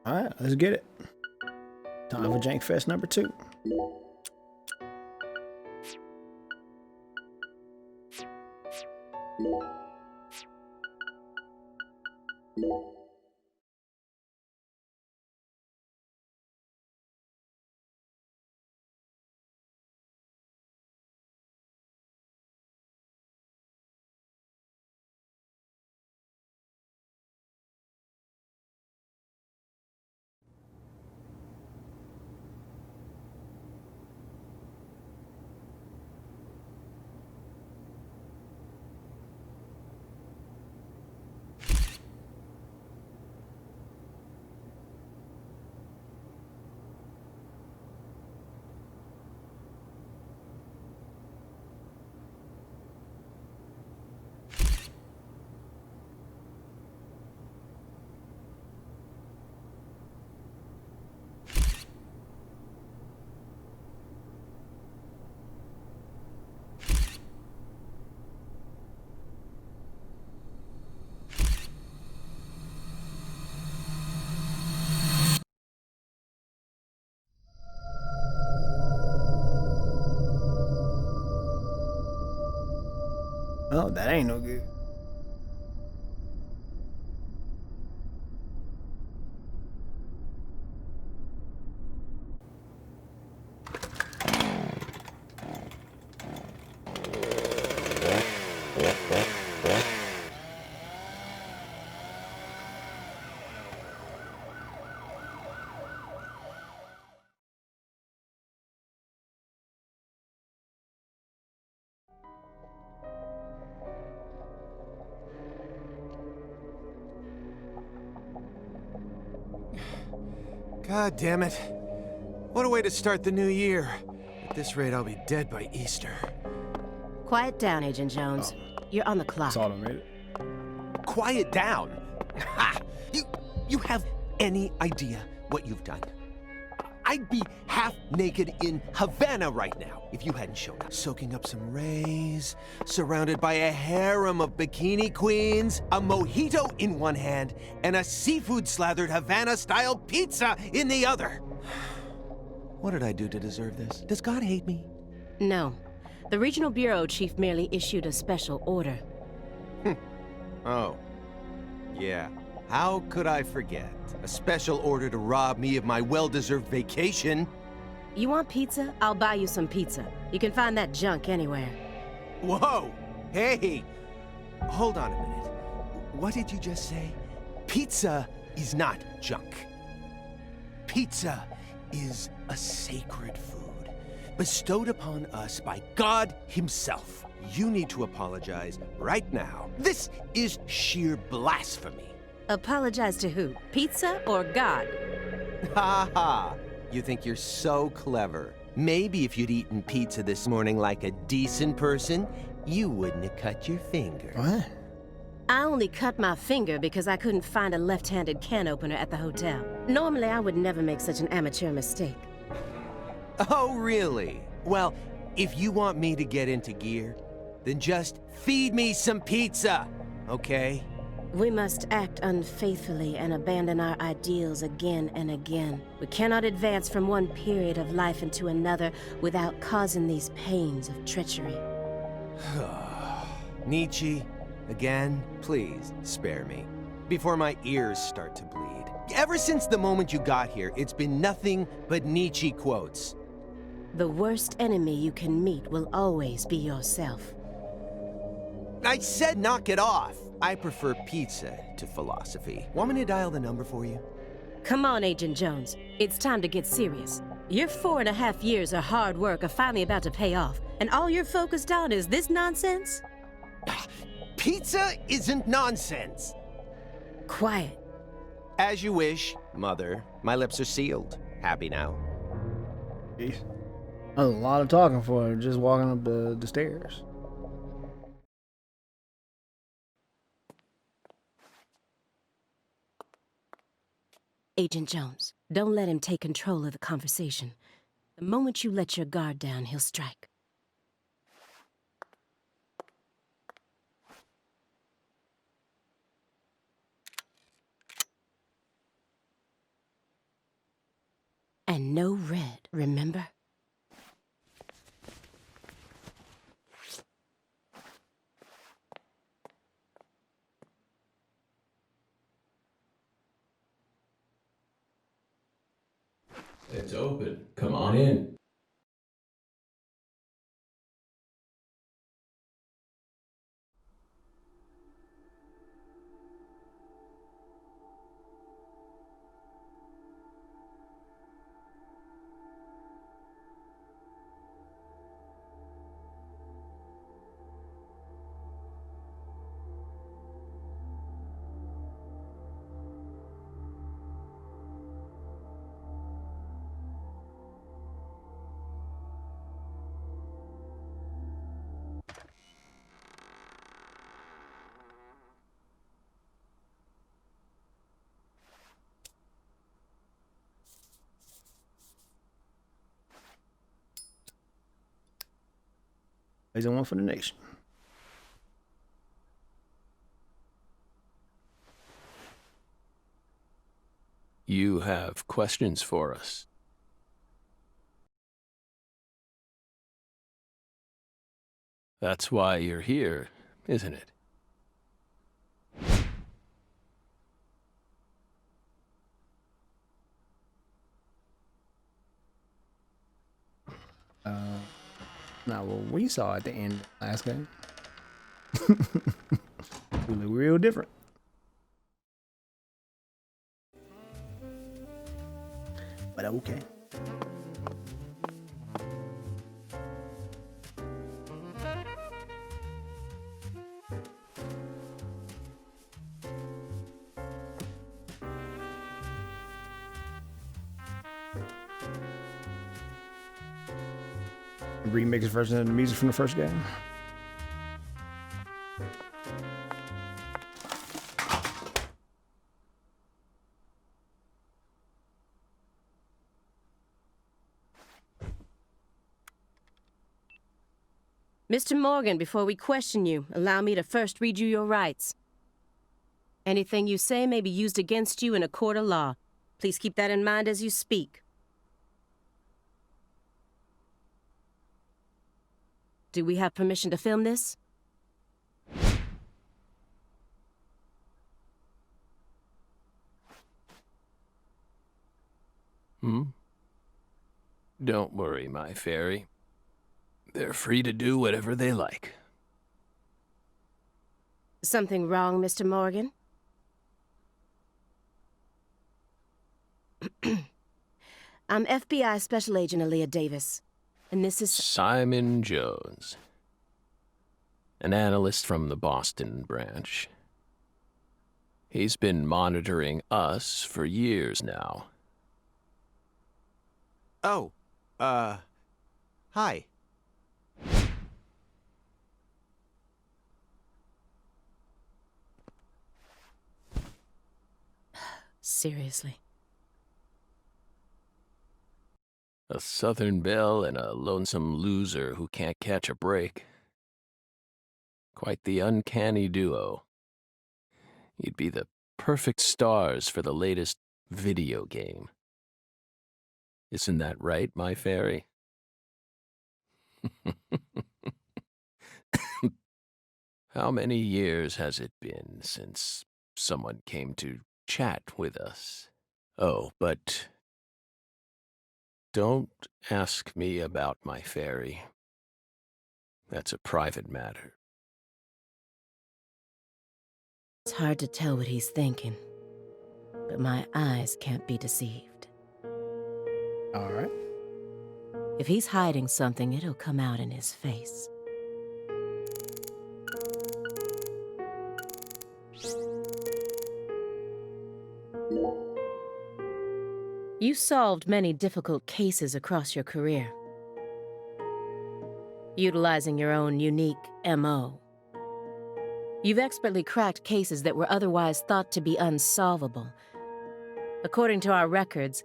All right, let's get it. Time for Jank Fest number 2. Oh, that ain't no good. God damn it. What a way to start the new year. At this rate, I'll be dead by Easter. Quiet down, Agent Jones. You're on the clock. That's automated. Quiet down. Ha! You have any idea what you've done? I'd be half naked in Havana right now if you hadn't shown up. Soaking up some rays, surrounded by a harem of bikini queens, a mojito in one hand, and a seafood-slathered Havana-style pizza in the other. What did I do to deserve this? Does God hate me? No. The Regional Bureau Chief merely issued a special order. Oh. Yeah. How could I forget? A special order to rob me of my well-deserved vacation. You want pizza? I'll buy you some pizza. You can find that junk anywhere. Whoa! Hey! Hold on a minute. What did you just say? Pizza is not junk. Pizza is a sacred food, bestowed upon us by God Himself. You need to apologize right now. This is sheer blasphemy. Apologize to who? Pizza or God? Ha ha! You think you're so clever. Maybe if you'd eaten pizza this morning like a decent person, you wouldn't have cut your finger. What? I only cut my finger because I couldn't find a left-handed can opener at the hotel. Normally, I would never make such an amateur mistake. Oh, really? Well, if you want me to get into gear, then just feed me some pizza, okay? We must act unfaithfully and abandon our ideals again and again. We cannot advance from one period of life into another without causing these pains of treachery. Nietzsche, again, please spare me, before my ears start to bleed. Ever since the moment you got here, it's been nothing but Nietzsche quotes. The worst enemy you can meet will always be yourself. I said knock it off. I prefer pizza to philosophy. Want me to dial the number for you? Come on, Agent Jones. It's time to get serious. Your 4.5 years of hard work are finally about to pay off, and all you're focused on is this nonsense? Pizza isn't nonsense. Quiet. As you wish, Mother. My lips are sealed. Happy now? Jeez. That was a lot of talking for her, just walking up the stairs. Agent Jones, don't let him take control of the conversation. The moment you let your guard down, he'll strike. And no red, remember? It's open. Come on in. Raise one for the nation. You have questions for us? That's why you're here, isn't it? Now, what we saw at the end of the last game, we look real different. But okay. Remix version of the music from the first game. Mr. Morgan, before we question you, allow me to first read you your rights. Anything you say may be used against you in a court of law. Please keep that in mind as you speak. Do we have permission to film this? Don't worry, my fairy. They're free to do whatever they like. Something wrong, Mr. Morgan? I'm FBI Special Agent Aaliyah Davis, and this is... Simon Jones. An analyst from the Boston branch. He's been monitoring us for years now. Oh, hi. Seriously. A Southern belle and a lonesome loser who can't catch a break. Quite the uncanny duo. You'd be the perfect stars for the latest video game. Isn't that right, my fairy? How many years has it been since someone came to chat with us? Oh, but don't ask me about my fairy. That's a private matter. It's hard to tell what he's thinking, but my eyes can't be deceived. All right. If he's hiding something, it'll come out in his face. You solved many difficult cases across your career, utilizing your own unique MO. You've expertly cracked cases that were otherwise thought to be unsolvable. According to our records,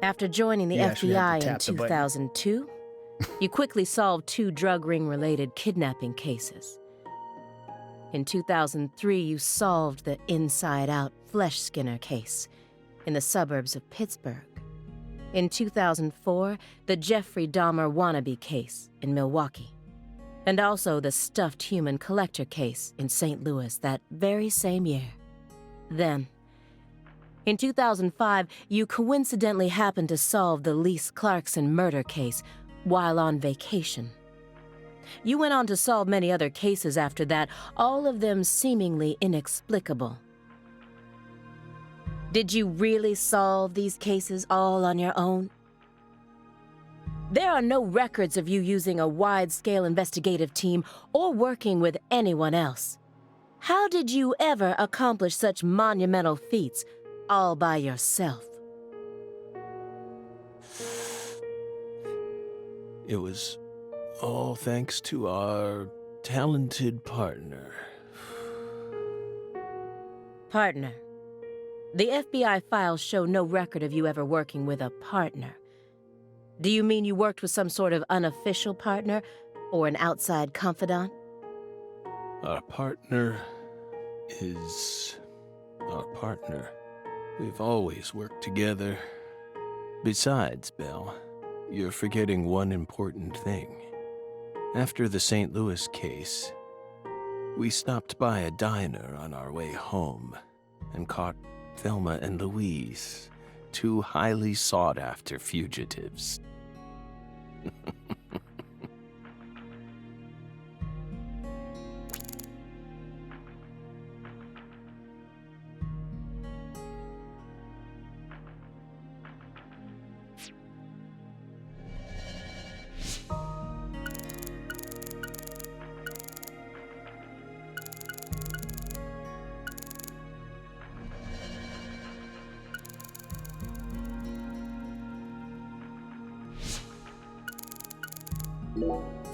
after joining the FBI in 2002, you quickly solved 2 drug ring-related kidnapping cases. In 2003, you solved the inside-out flesh skinner case in the suburbs of Pittsburgh. In 2004, the Jeffrey Dahmer wannabe case in Milwaukee. And also the stuffed human collector case in St. Louis that very same year. Then, in 2005, you coincidentally happened to solve the Lise Clarkson murder case while on vacation. You went on to solve many other cases after that, all of them seemingly inexplicable. Did you really solve these cases all on your own? There are no records of you using a wide-scale investigative team or working with anyone else. How did you ever accomplish such monumental feats all by yourself? It was all thanks to our talented partner. Partner. The FBI files show no record of you ever working with a partner. Do you mean you worked with some sort of unofficial partner or an outside confidant? Our partner is our partner. We've always worked together. Besides, Belle, you're forgetting one important thing. After the St. Louis case, we stopped by a diner on our way home and caught Thelma and Louise, two highly sought-after fugitives.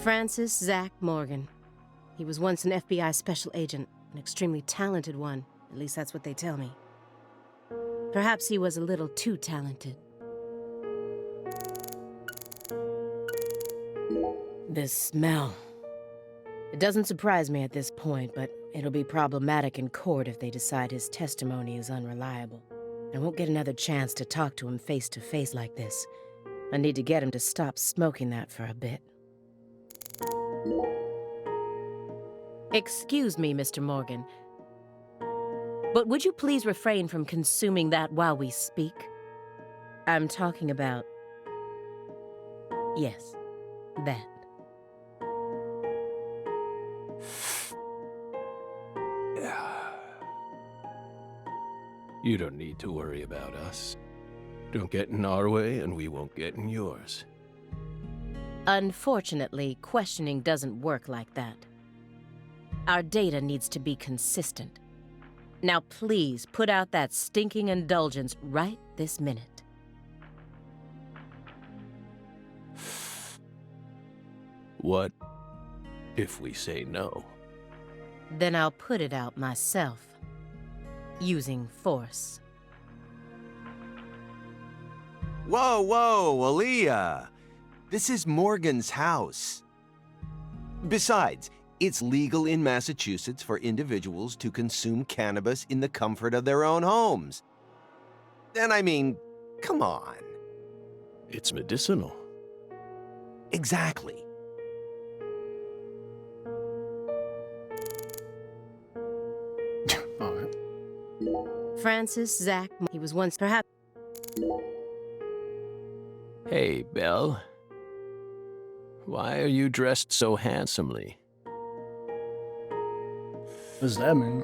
Francis Zach Morgan. He was once an FBI special agent, an extremely talented one. At least that's what they tell me. Perhaps he was a little too talented. This smell. It doesn't surprise me at this point, but it'll be problematic in court if they decide his testimony is unreliable. I won't get another chance to talk to him face to face like this. I need to get him to stop smoking that for a bit. Excuse me, Mr. Morgan, but would you please refrain from consuming that while we speak? I'm talking about... yes, that. You don't need to worry about us. Don't get in our way, and we won't get in yours. Unfortunately, questioning doesn't work like that. Our data needs to be consistent. Now please put out that stinking indulgence right this minute. What if we say no? Then I'll put it out myself, using force. Whoa, whoa, Aaliyah! This is Morgan's house. Besides, it's legal in Massachusetts for individuals to consume cannabis in the comfort of their own homes. And I mean, come on. It's medicinal. Exactly. All right. Francis Zach, he was once perhaps... Hey, Belle. Why are you dressed so handsomely? What does that mean?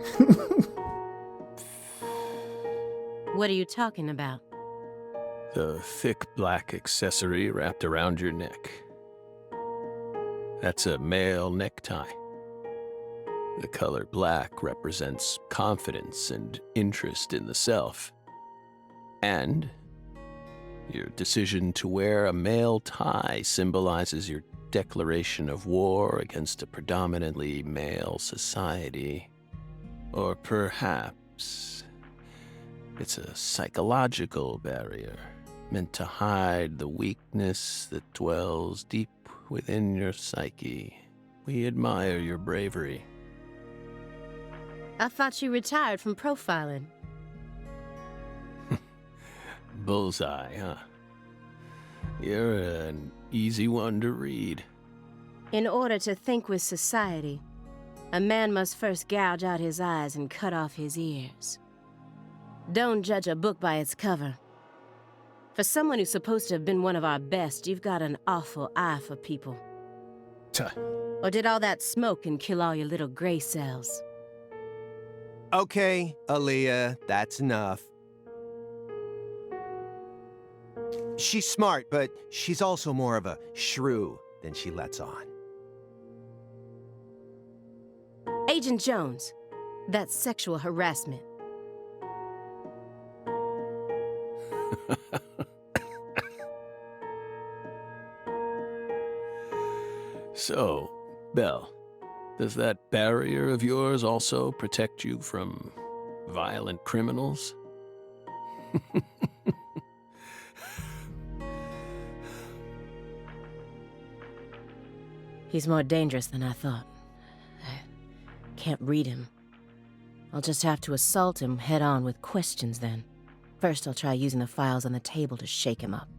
What are you talking about? The thick black accessory wrapped around your neck. That's a male necktie. The color black represents confidence and interest in the self. And your decision to wear a male tie symbolizes your declaration of war against a predominantly male society. Or perhaps it's a psychological barrier meant to hide the weakness that dwells deep within your psyche. We admire your bravery. I thought you retired from profiling. Bullseye, huh? You're an easy one to read. In order to think with society, a man must first gouge out his eyes and cut off his ears. Don't judge a book by its cover. For someone who's supposed to have been one of our best, you've got an awful eye for people. Tuh. Or did all that smoke and kill all your little gray cells? Okay, Aaliyah, that's enough. She's smart, but she's also more of a shrew than she lets on. Agent Jones, that's sexual harassment. So, Belle, does that barrier of yours also protect you from violent criminals? He's more dangerous than I thought. I can't read him. I'll just have to assault him head-on with questions then. First, I'll try using the files on the table to shake him up.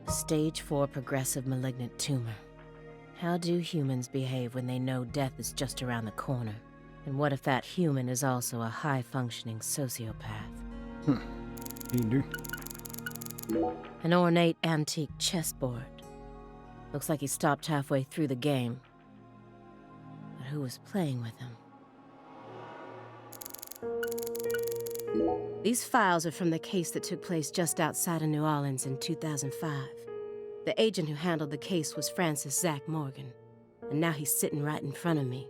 Stage 4 progressive malignant tumor. How do humans behave when they know death is just around the corner? And what if that human is also a high-functioning sociopath? You do. An ornate antique chessboard. Looks like he stopped halfway through the game. But who was playing with him? These files are from the case that took place just outside of New Orleans in 2005. The agent who handled the case was Francis Zach Morgan, and now he's sitting right in front of me.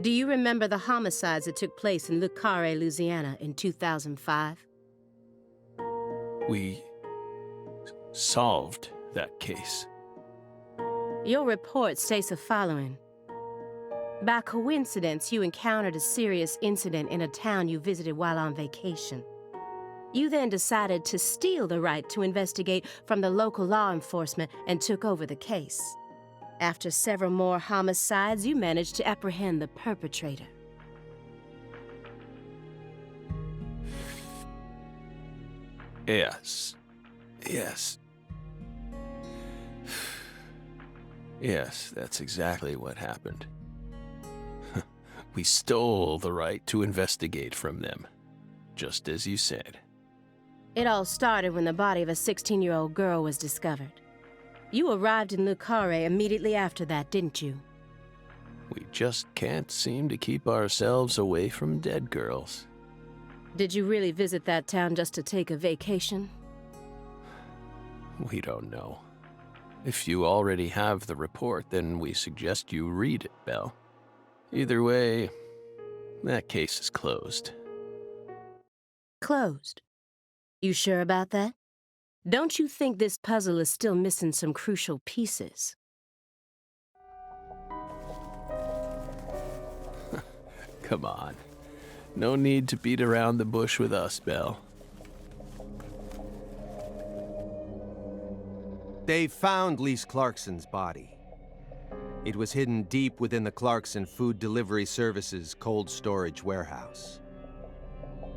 Do you remember the homicides that took place in Le Carré, Louisiana in 2005? We solved that case. Your report states the following. By coincidence, you encountered a serious incident in a town you visited while on vacation. You then decided to steal the right to investigate from the local law enforcement and took over the case. After several more homicides, you managed to apprehend the perpetrator. Yes. Yes, that's exactly what happened. We stole the right to investigate from them, just as you said. It all started when the body of a 16-year-old girl was discovered. You arrived in Le Carré immediately after that, didn't you? We just can't seem to keep ourselves away from dead girls. Did you really visit that town just to take a vacation? We don't know. If you already have the report, then we suggest you read it, Belle. Either way, that case is closed. Closed. You sure about that? Don't you think this puzzle is still missing some crucial pieces? Come on. No need to beat around the bush with us, Belle. They found Lise Clarkson's body. It was hidden deep within the Clarkson Food Delivery Services cold storage warehouse.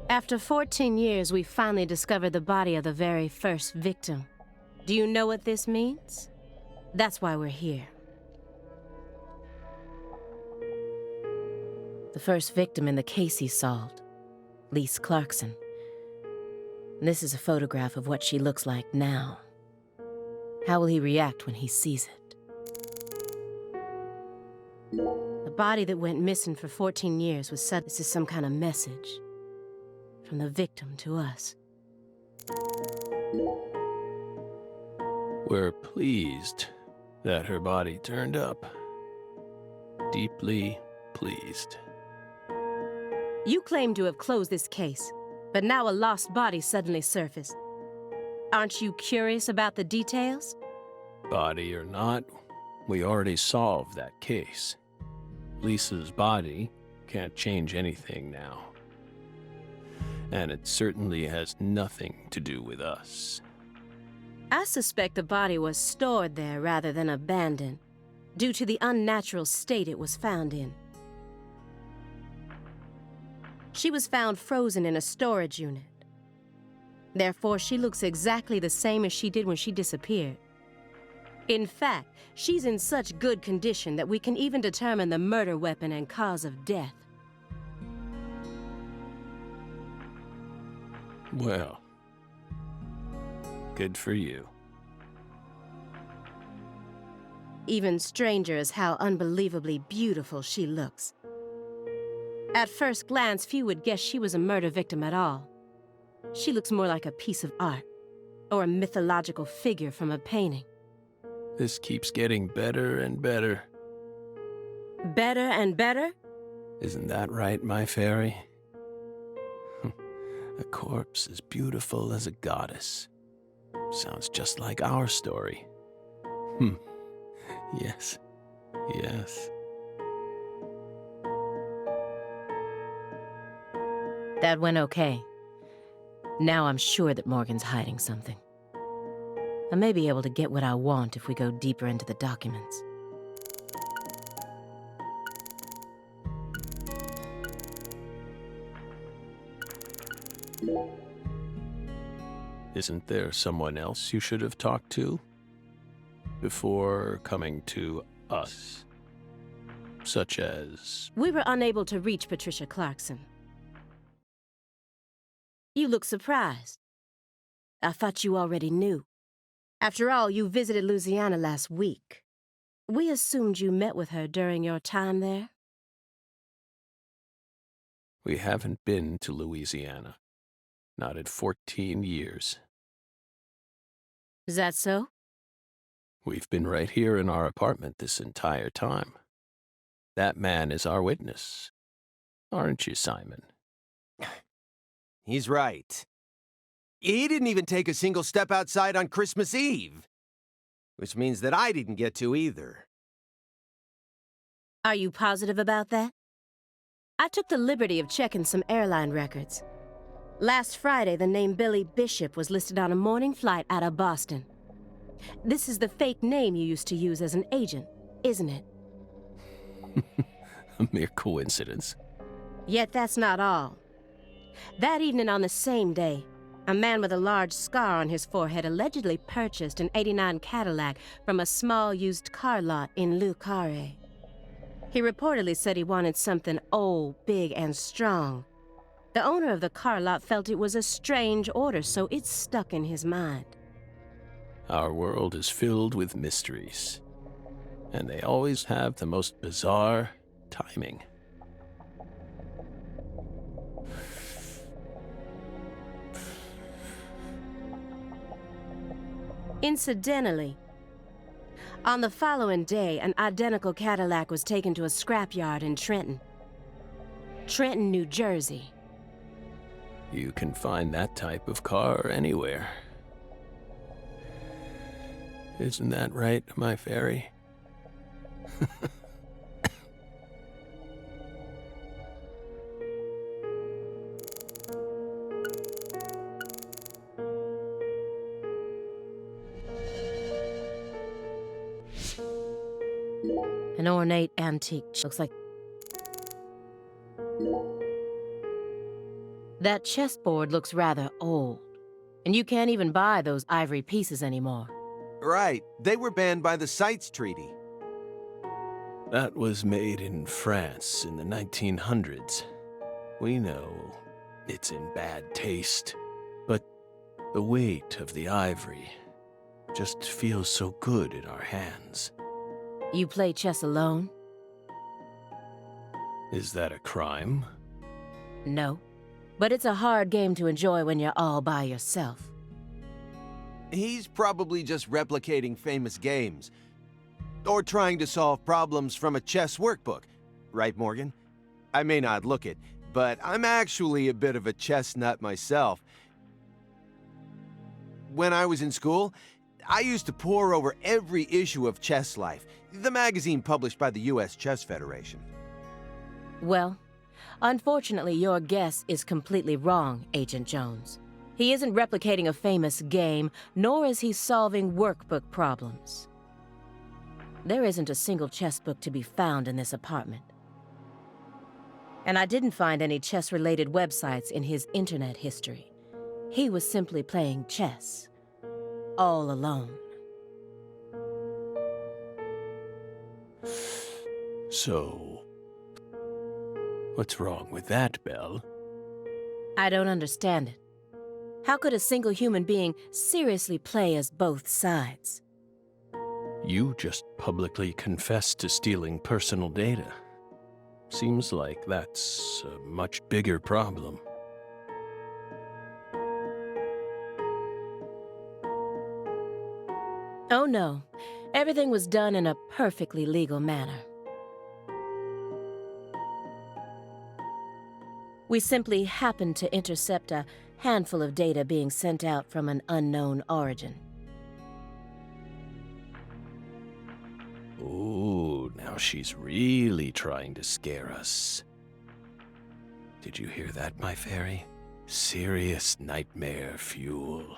After 14 years, we finally discovered the body of the very first victim. Do you know what this means? That's why we're here. The first victim in the case he solved, Lise Clarkson. And this is a photograph of what she looks like now. How will he react when he sees it? The body that went missing for 14 years was said this is some kind of message from the victim to us. We're pleased that her body turned up. Deeply pleased. You claim to have closed this case, but now a lost body suddenly surfaced. Aren't you curious about the details? Body or not, we already solved that case. Lisa's body can't change anything now. And it certainly has nothing to do with us. I suspect the body was stored there rather than abandoned. due to the unnatural state it was found in. She was found frozen in a storage unit. Therefore, she looks exactly the same as she did when she disappeared. In fact, she's in such good condition that we can even determine the murder weapon and cause of death. Well, good for you. Even stranger is how unbelievably beautiful she looks. At first glance, few would guess she was a murder victim at all. She looks more like a piece of art, or a mythological figure from a painting. This keeps getting better and better. Better and better? Isn't that right, my fairy? A corpse as beautiful as a goddess. Sounds just like our story. Yes. Yes. That went okay. Now I'm sure that Morgan's hiding something. I may be able to get what I want if we go deeper into the documents. Isn't there someone else you should have talked to before coming to us? Such as... We were unable to reach Patricia Clarkson. You look surprised. I thought you already knew. After all, you visited Louisiana last week. We assumed you met with her during your time there. We haven't been to Louisiana. Not in 14 years. Is that so? We've been right here in our apartment this entire time. That man is our witness. Aren't you, Simon? He's right. He didn't even take a single step outside on Christmas Eve. Which means that I didn't get to either. Are you positive about that? I took the liberty of checking some airline records. Last Friday, the name Billy Bishop was listed on a morning flight out of Boston. This is the fake name you used to use as an agent, isn't it? A mere coincidence. Yet that's not all. That evening on the same day, a man with a large scar on his forehead allegedly purchased an '89 Cadillac from a small used car lot in Le Carré. He reportedly said he wanted something old, big, and strong. The owner of the car lot felt it was a strange order, so it stuck in his mind. Our world is filled with mysteries, and they always have the most bizarre timing. Incidentally, on the following day, an identical Cadillac was taken to a scrapyard in Trenton, New Jersey. You can find that type of car anywhere. Isn't that right, my fairy? An ornate antique looks like... That chessboard looks rather old, and you can't even buy those ivory pieces anymore. Right. They were banned by the CITES Treaty. That was made in France in the 1900s. We know it's in bad taste, but the weight of the ivory just feels so good in our hands. You play chess alone? Is that a crime? No. But it's a hard game to enjoy when you're all by yourself. He's probably just replicating famous games. Or trying to solve problems from a chess workbook. Right, Morgan? I may not look it, but I'm actually a bit of a chess nut myself. When I was in school, I used to pore over every issue of Chess Life, the magazine published by the U.S. Chess Federation. Well, unfortunately, your guess is completely wrong, Agent Jones. He isn't replicating a famous game, nor is he solving workbook problems. There isn't a single chess book to be found in this apartment. And I didn't find any chess-related websites in his internet history. He was simply playing chess, all alone. So, what's wrong with that, Belle? I don't understand it. How could a single human being seriously play as both sides? You just publicly confessed to stealing personal data. Seems like that's a much bigger problem. Oh no, everything was done in a perfectly legal manner. We simply happened to intercept a handful of data being sent out from an unknown origin. Ooh, now she's really trying to scare us. Did you hear that, my fairy? Serious nightmare fuel.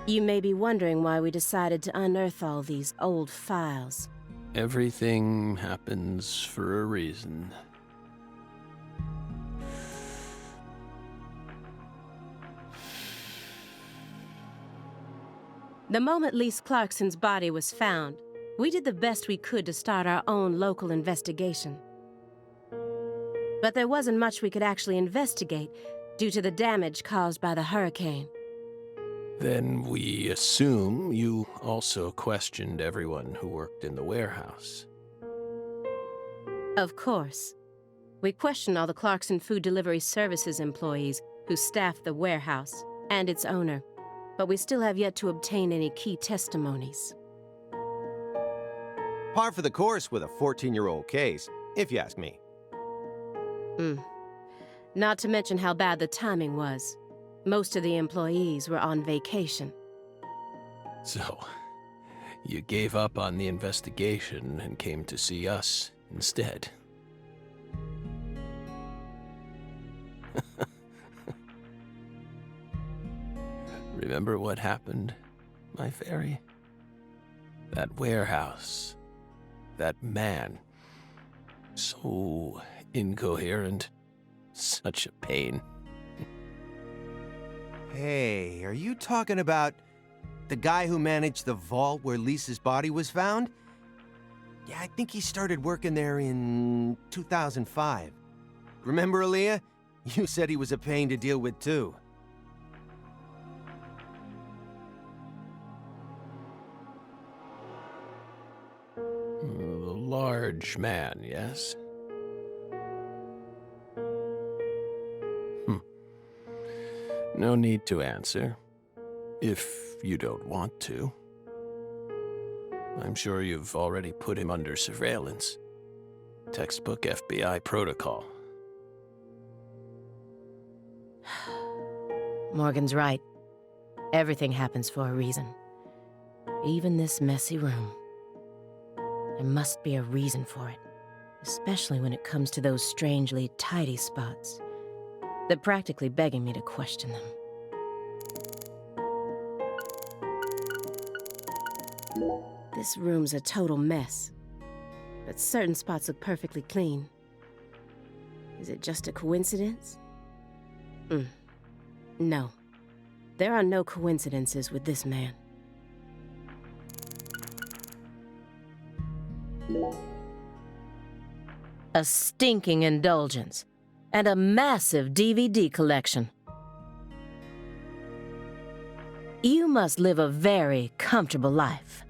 You may be wondering why we decided to unearth all these old files. Everything happens for a reason. The moment Lise Clarkson's body was found, we did the best we could to start our own local investigation. But there wasn't much we could actually investigate due to the damage caused by the hurricane. Then we assume you also questioned everyone who worked in the warehouse. Of course. We questioned all the Clarkson Food Delivery Services employees who staffed the warehouse and its owner, but we still have yet to obtain any key testimonies. Par for the course with a 14-year-old case, if you ask me. Not to mention how bad the timing was. Most of the employees were on vacation. So, you gave up on the investigation and came to see us instead. Remember what happened, my fairy? That warehouse. That man. So incoherent. Such a pain. Hey, are you talking about the guy who managed the vault where Lisa's body was found? Yeah, I think he started working there in 2005. Remember, Aaliyah? You said he was a pain to deal with, too. The large man, yes? No need to answer, if you don't want to. I'm sure you've already put him under surveillance. Textbook FBI protocol. Morgan's right. Everything happens for a reason. Even this messy room. There must be a reason for it, especially when it comes to those strangely tidy spots. They're practically begging me to question them. This room's a total mess, but certain spots look perfectly clean. Is it just a coincidence? No. There are no coincidences with this man. A stinking indulgence. And a massive DVD collection. You must live a very comfortable life.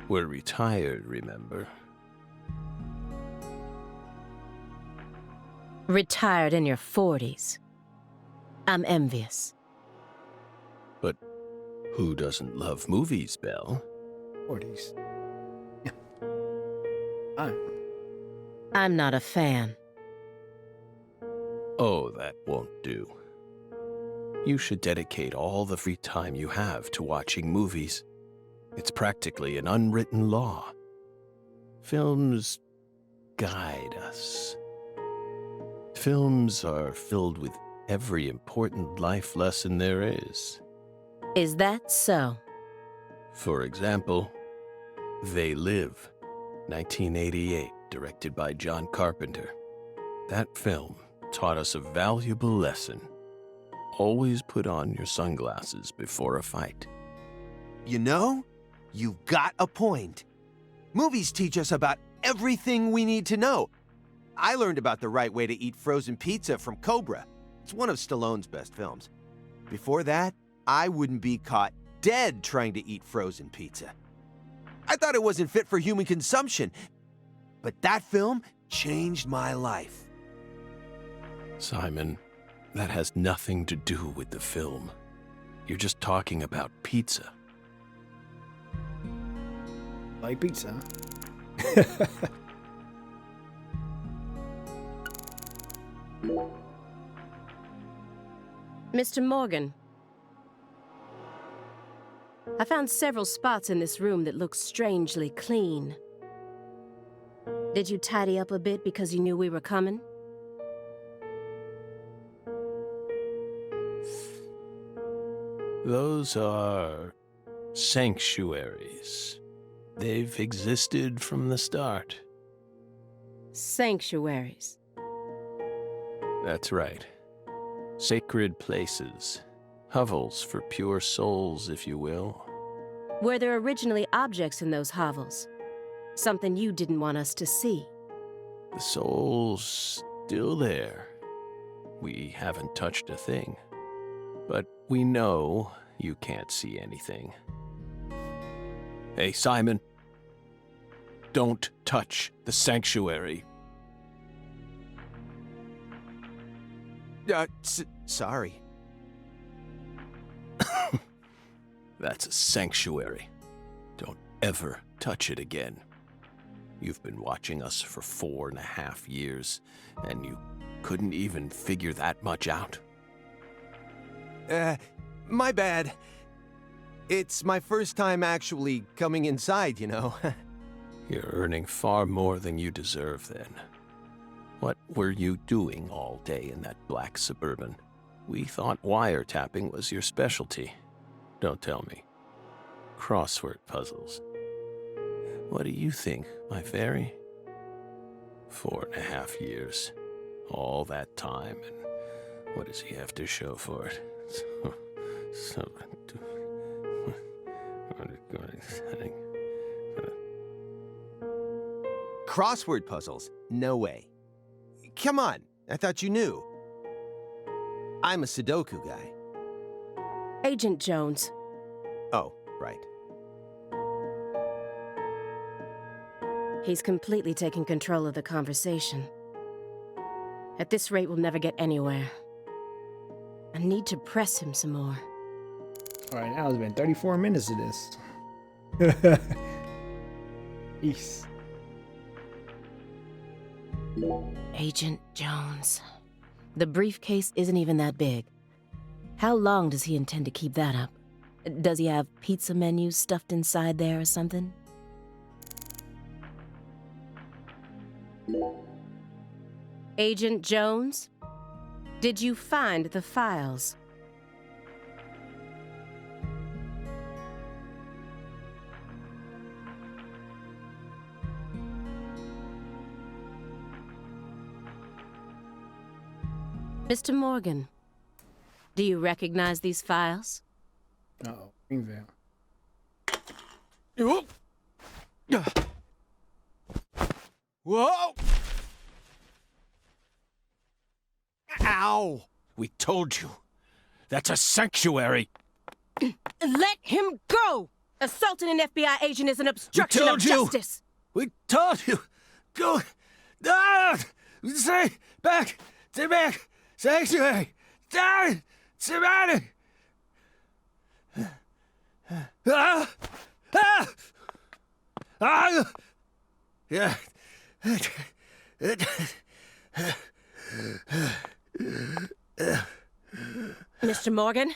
We're retired, remember? Retired in your 40s. I'm envious. But who doesn't love movies, Belle? 40s. I'm not a fan. Oh, that won't do. You should dedicate all the free time you have to watching movies. It's practically an unwritten law. Films guide us. Films are filled with every important life lesson there is. Is that so? For example, They Live, 1988, directed by John Carpenter. That film taught us a valuable lesson. Always put on your sunglasses before a fight. You know, you've got a point. Movies teach us about everything we need to know. I learned about the right way to eat frozen pizza from Cobra. It's one of Stallone's best films. Before that, I wouldn't be caught dead trying to eat frozen pizza. I thought it wasn't fit for human consumption, but that film changed my life. Simon, that has nothing to do with the film. You're just talking about pizza. Like pizza. Mr. Morgan, I found several spots in this room that look strangely clean. Did you tidy up a bit because you knew we were coming? Those are sanctuaries. They've existed from the start. Sanctuaries. That's right. Sacred places. Hovels for pure souls, if you will. Were there originally objects in those hovels? Something you didn't want us to see? The soul's still there. We haven't touched a thing. But we know you can't see anything. Hey, Simon. Don't touch the sanctuary. Sorry. That's a sanctuary. Don't ever touch it again. You've been watching us for 4.5 years, and you couldn't even figure that much out? My bad. It's my first time actually coming inside, you know. You're earning far more than you deserve, then. What were you doing all day in that black Suburban? We thought wiretapping was your specialty. Don't tell me. Crossword puzzles. What do you think, my fairy? 4.5 years. All that time, and what does he have to show for it? Crossword puzzles? No way. Come on, I thought you knew. I'm a Sudoku guy. Agent Jones. Oh, right. He's completely taking control of the conversation. At this rate, we'll never get anywhere. I need to press him some more. Alright, now it's been 34 minutes of this. East. Agent Jones. The briefcase isn't even that big. How long does he intend to keep that up? Does he have pizza menus stuffed inside there or something? Agent Jones? Did you find the files? Mr. Morgan, do you recognize these files? Uh-oh, Greenville. Whoa! Ow! We told you. That's a sanctuary. Let him go! Assaulting an FBI agent is an obstruction of justice! We told you. Go. Ah! Stay back. Stay back. Sanctuary. Down. Surrounded. Ah! Ah! Ah! Yeah. Mr. Morgan?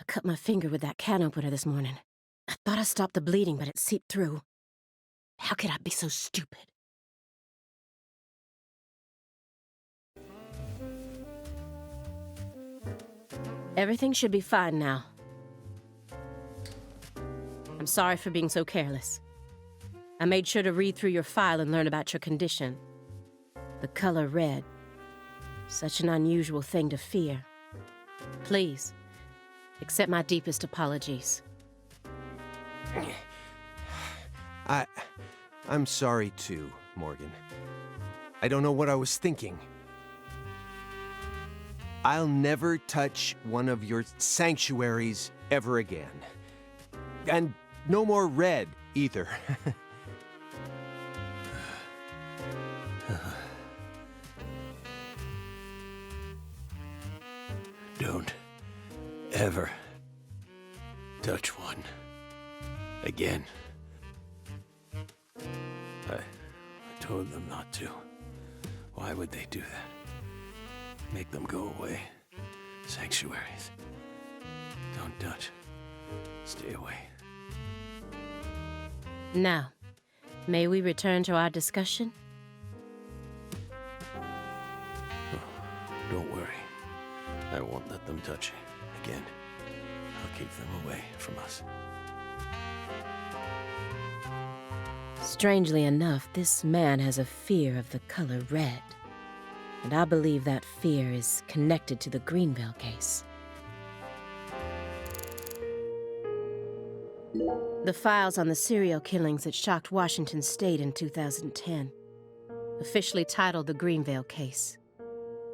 I cut my finger with that can opener this morning. I thought I stopped the bleeding, but it seeped through. How could I be so stupid? Everything should be fine now. I'm sorry for being so careless. I made sure to read through your file and learn about your condition. The color red. Such an unusual thing to fear. Please, accept my deepest apologies. I'm sorry too, Morgan. I don't know what I was thinking. I'll never touch one of your sanctuaries ever again. And no more red, either. Don't ever touch one again. I told them not to. Why would they do that? Make them go away. Sanctuaries. Don't touch. Stay away. Now, may we return to our discussion? Don't worry. I won't let them touch you again. I'll keep them away from us. Strangely enough, this man has a fear of the color red. And I believe that fear is connected to the Greenville case. The files on the serial killings that shocked Washington State in 2010. Officially titled the Greenville case.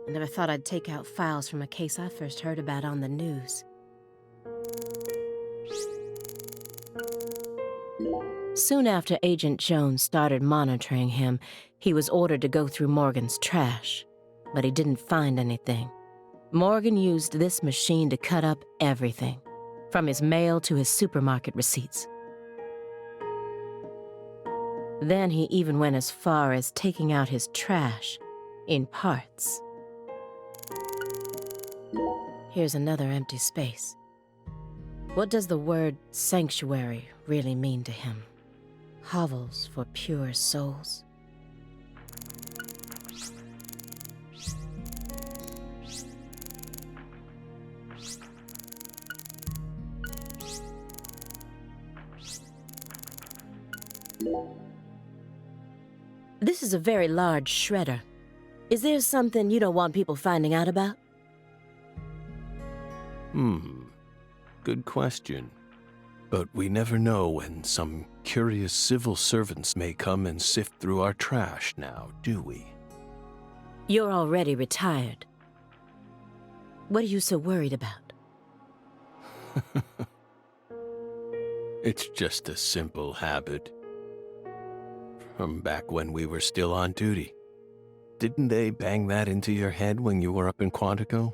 I never thought I'd take out files from a case I first heard about on the news. Soon after Agent Jones started monitoring him, he was ordered to go through Morgan's trash, but he didn't find anything. Morgan used this machine to cut up everything, from his mail to his supermarket receipts. Then he even went as far as taking out his trash in parts. Here's another empty space. What does the word sanctuary really mean to him? Hovels for pure souls? This is a very large shredder. Is there something you don't want people finding out about? Good question. But we never know when some curious civil servants may come and sift through our trash now, do we? You're already retired. What are you so worried about? It's just a simple habit. From back when we were still on duty. Didn't they bang that into your head when you were up in Quantico?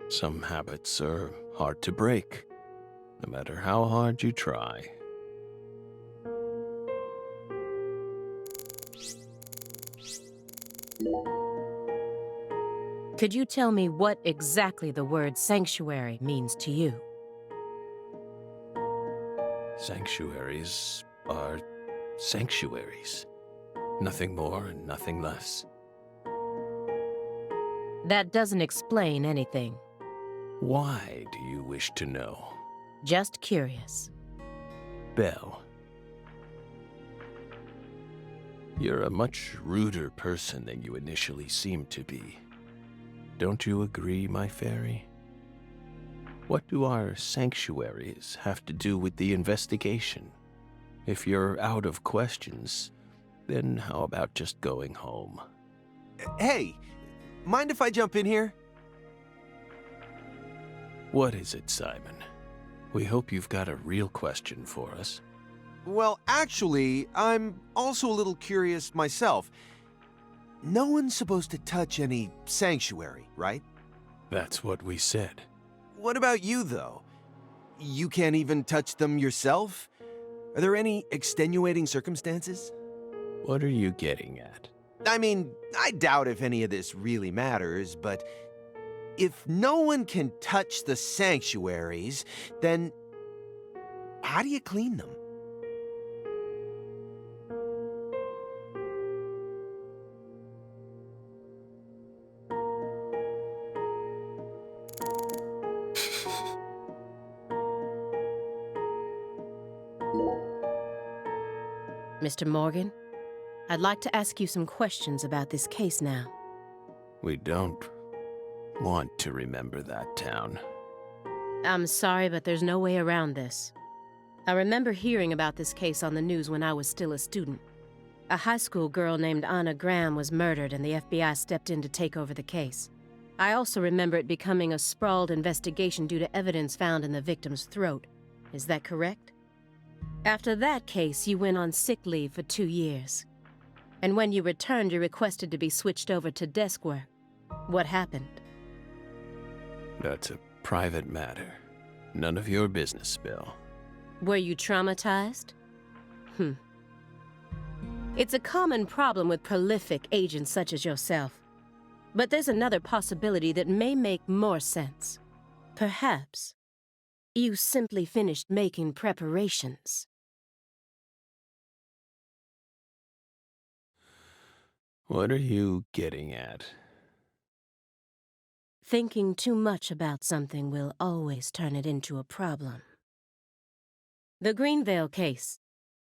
Some habits are hard to break, no matter how hard you try. Could you tell me what exactly the word sanctuary means to you? Sanctuaries are sanctuaries. Nothing more and nothing less. That doesn't explain anything. Why do you wish to know? Just curious. Belle. You're a much ruder person than you initially seemed to be. Don't you agree, my fairy? What do our sanctuaries have to do with the investigation? If you're out of questions, then how about just going home? Hey, mind if I jump in here? What is it, Simon? We hope you've got a real question for us. Well, actually, I'm also a little curious myself. No one's supposed to touch any sanctuary, right? That's what we said. What about you, though? You can't even touch them yourself? Are there any extenuating circumstances? What are you getting at? I mean, I doubt if any of this really matters, but if no one can touch the sanctuaries, then how do you clean them? Mr. Morgan, I'd like to ask you some questions about this case now. We don't want to remember that town. I'm sorry, but there's no way around this. I remember hearing about this case on the news when I was still a student. A high school girl named Anna Graham was murdered and the FBI stepped in to take over the case. I also remember it becoming a sprawled investigation due to evidence found in the victim's throat. Is that correct? After that case, you went on sick leave for 2 years. And when you returned, you requested to be switched over to desk work. What happened? That's a private matter. None of your business, Bill. Were you traumatized? It's a common problem with prolific agents such as yourself. But there's another possibility that may make more sense. Perhaps you simply finished making preparations. What are you getting at? Thinking too much about something will always turn it into a problem. The Greenvale case.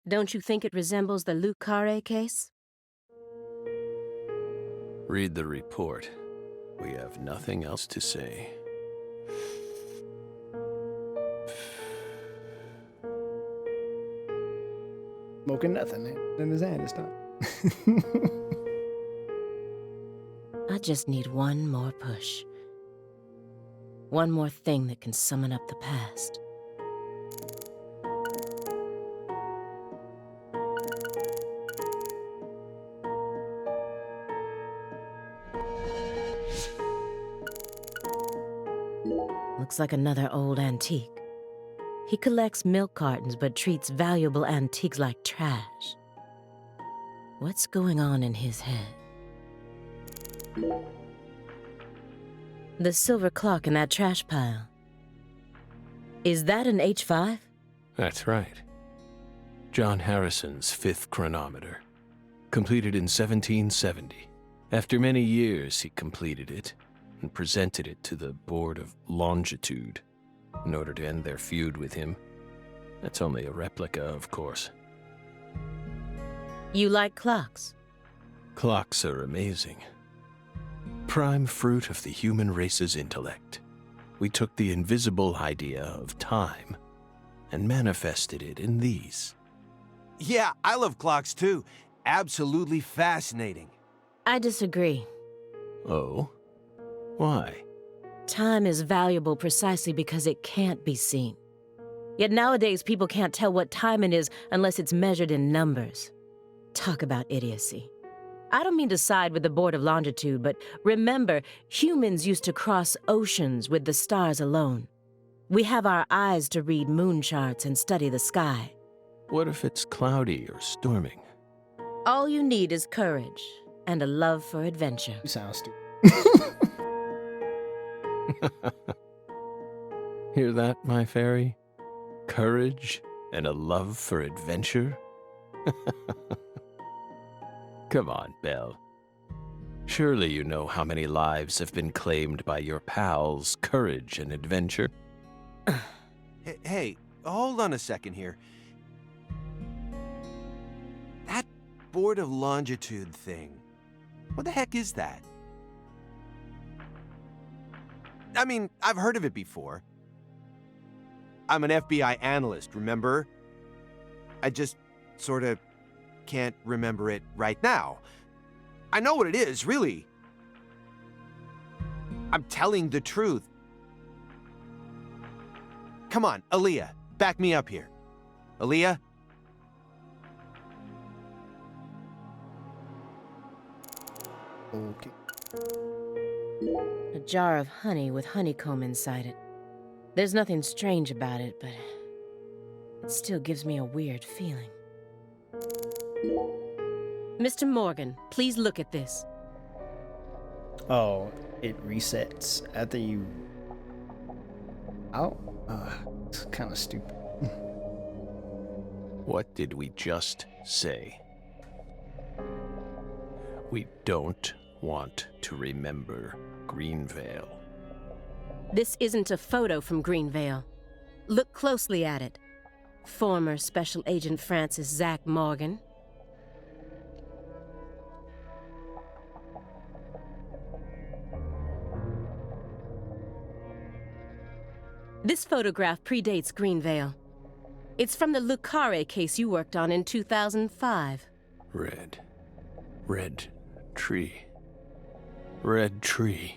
Don't you think it resembles the Luke Carre case? Read the report. We have nothing else to say. Smoking nothing in his hand this time. I just need one more push. One more thing that can summon up the past. Looks like another old antique. He collects milk cartons but treats valuable antiques like trash. What's going on in his head? The silver clock in that trash pile. Is that an H5? That's right. John Harrison's 5th chronometer. Completed in 1770. After many years, he completed it and presented it to the Board of Longitude in order to end their feud with him. That's only a replica, of course. You like clocks? Clocks are amazing. Prime fruit of the human race's intellect. We took the invisible idea of time and manifested it in these. Yeah, I love clocks too. Absolutely fascinating. I disagree. Oh? Why? Time is valuable precisely because it can't be seen. Yet nowadays, people can't tell what time it is unless it's measured in numbers. Talk about idiocy. I don't mean to side with the Board of Longitude, but remember, humans used to cross oceans with the stars alone. We have our eyes to read moon charts and study the sky. What if it's cloudy or storming? All you need is courage and a love for adventure. You sound stupid. Hear that, my fairy? Courage and a love for adventure? Come on, Belle. Surely you know how many lives have been claimed by your pals' courage and adventure. Hey, hold on a second here. That Board of Longitude thing, what the heck is that? I mean, I've heard of it before. I'm an FBI analyst, remember? I just sort of can't remember it right now. I know what it is, really. I'm telling the truth. Come on, Aaliyah, back me up here. Aaliyah? Okay. A jar of honey with honeycomb inside it. There's nothing strange about it, but it still gives me a weird feeling. Mr. Morgan, please look at this. Oh, it resets after you out? It's kind of stupid. What did we just say? We don't want to remember Greenvale. This isn't a photo from Greenvale. Look closely at it. Former Special Agent Francis Zach Morgan. This photograph predates Greenvale. It's from the Lucare case you worked on in 2005. Red tree. Red tree.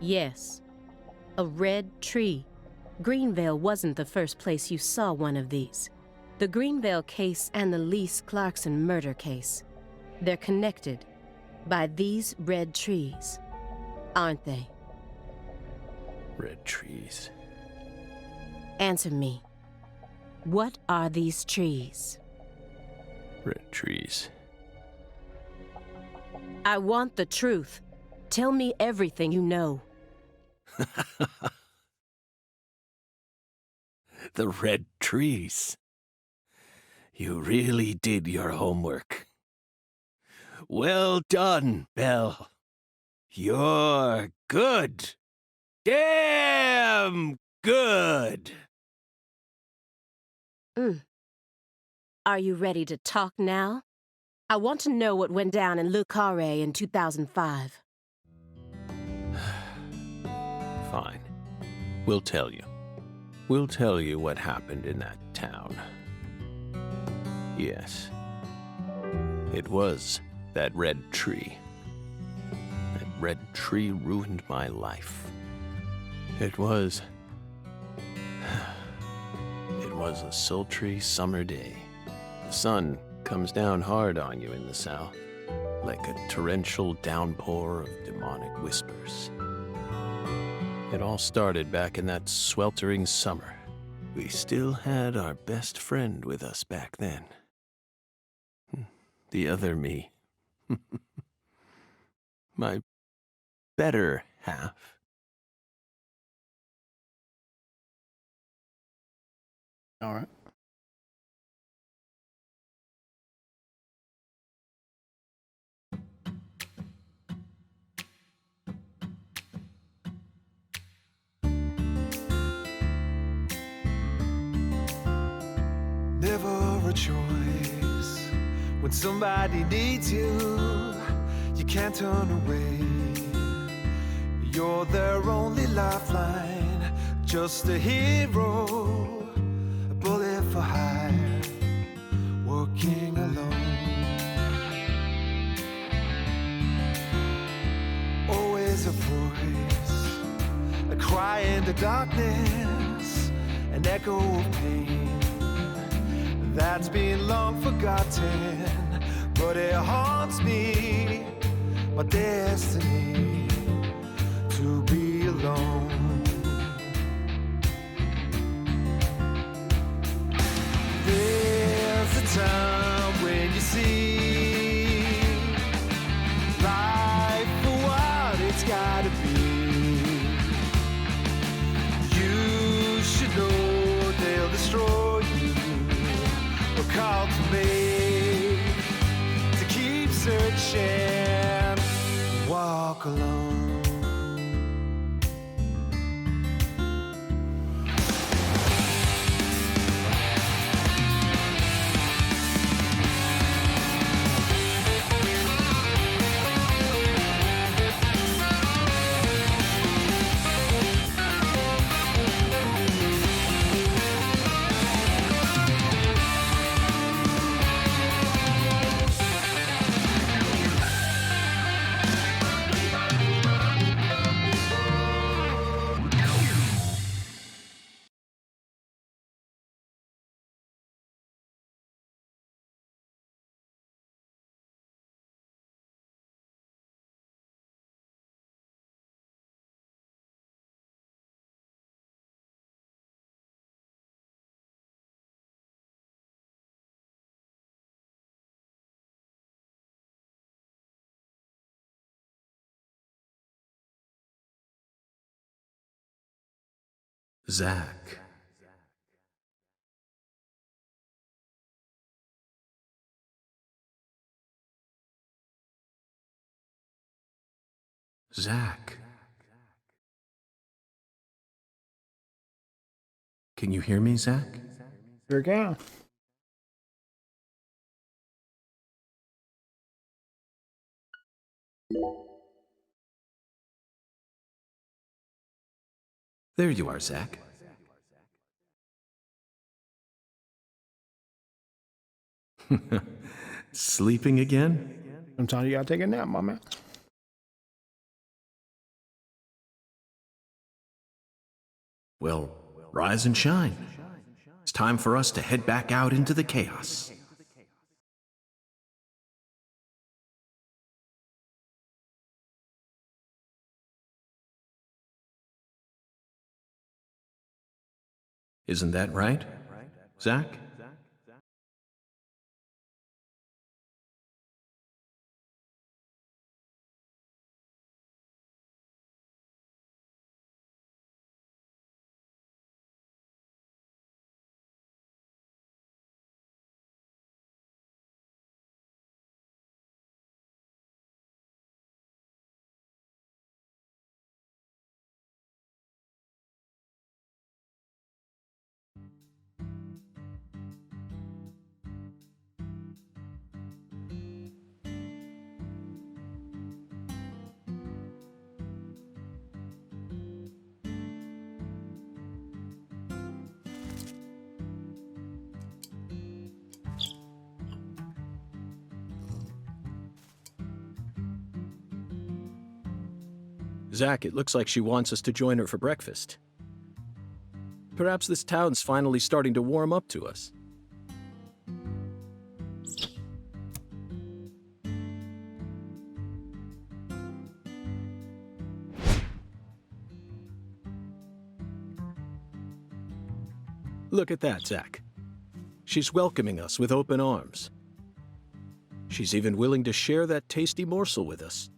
Yes, a red tree. Greenvale wasn't the first place you saw one of these. The Greenvale case and the Lise Clarkson murder case. They're connected by these red trees, aren't they? Red trees. Answer me. What are these trees? Red trees. I want the truth. Tell me everything you know. The red trees. You really did your homework. Well done, Belle. You're good. Damn good. Are you ready to talk now? I want to know what went down in Le Carré in 2005. Fine. We'll tell you. We'll tell you what happened in that town. Yes. It was that red tree. That red tree ruined my life. It was a sultry summer day. The sun comes down hard on you in the south, like a torrential downpour of demonic whispers. It all started back in that sweltering summer. We still had our best friend with us back then. The other me. My better half. All right. Never a choice when somebody needs you. You can't turn away. You're their only lifeline, just a hero, a bullet for hire, working alone. Always a voice, a cry in the darkness, an echo of pain that's been long forgotten, but it haunts me, my destiny to be alone. There's a time when you see life for what it's gotta be. You should know they'll destroy you. Call to me to keep searching, walk alone. Zach. Zach. Can you hear me, Zach? Sure can. There you are, Zach. Sleeping again? Sometimes you gotta take a nap, my man. Well, rise and shine. It's time for us to head back out into the chaos. Isn't that right, Zach? Zach, it looks like she wants us to join her for breakfast. Perhaps this town's finally starting to warm up to us. Look at that, Zach. She's welcoming us with open arms. She's even willing to share that tasty morsel with us.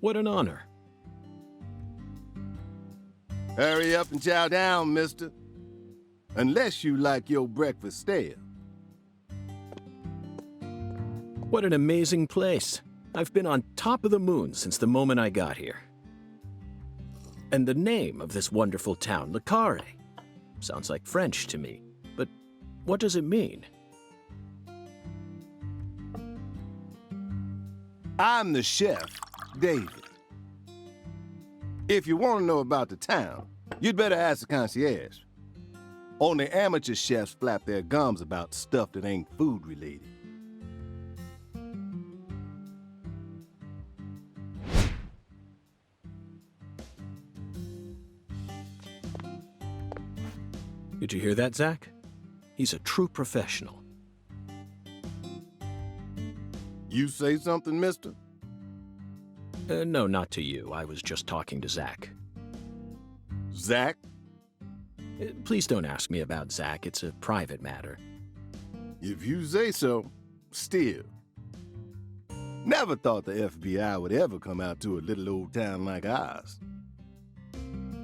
What an honor. Hurry up and chow down, mister. Unless you like your breakfast stale. What an amazing place. I've been on top of the moon since the moment I got here. And the name of this wonderful town, Le Carré, sounds like French to me. But what does it mean? I'm the chef, David. If you want to know about the town, you'd better ask the concierge. Only amateur chefs flap their gums about stuff that ain't food related. Did you hear that, Zach? He's a true professional. You say something, mister? No, not to you. I was just talking to Zach. Zach? Please don't ask me about Zach. It's a private matter. If you say so, still. Never thought the FBI would ever come out to a little old town like ours.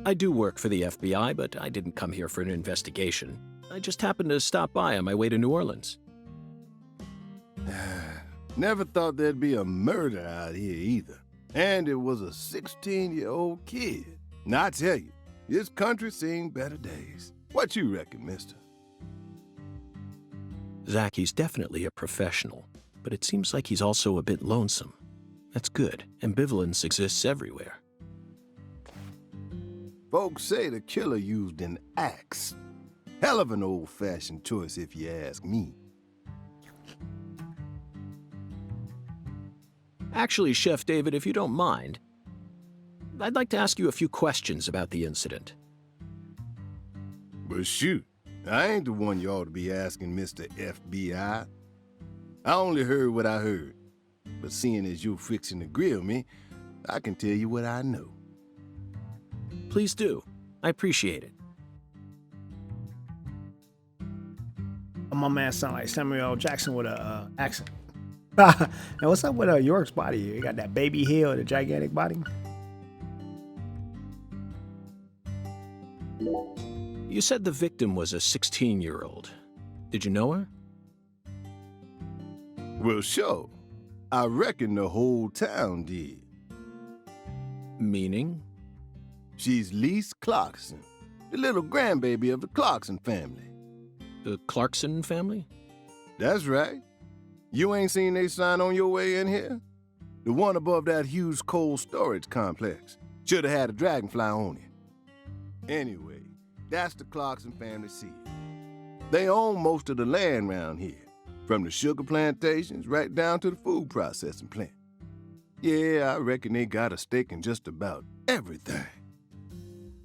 I do work for the FBI, but I didn't come here for an investigation. I just happened to stop by on my way to New Orleans. Never thought there'd be a murder out here either. And it was a 16-year-old kid. Now, I tell you, this country's seen better days. What you reckon, mister? Zach, he's definitely a professional, but it seems like he's also a bit lonesome. That's good. Ambivalence exists everywhere. Folks say the killer used an axe. Hell of an old-fashioned choice, if you ask me. Actually, Chef David, if you don't mind, I'd like to ask you a few questions about the incident. But shoot, I ain't the one you ought to be asking, Mr. FBI. I only heard what I heard. But seeing as you're fixing to grill me, I can tell you what I know. Please do. I appreciate it. My man sound like Samuel L. Jackson with a accent. Now, what's up with York's body here? He got that baby heel, the gigantic body. You said the victim was a 16-year-old. Did you know her? Well, sure. I reckon the whole town did. Meaning? She's Lise Clarkson, the little grandbaby of the Clarkson family. The Clarkson family? That's right. You ain't seen they sign on your way in here? The one above that huge cold storage complex. Should have had a dragonfly on it. Anyway, that's the Clarkson family seat. They own most of the land around here, from the sugar plantations right down to the food processing plant. Yeah, I reckon they got a stake in just about everything.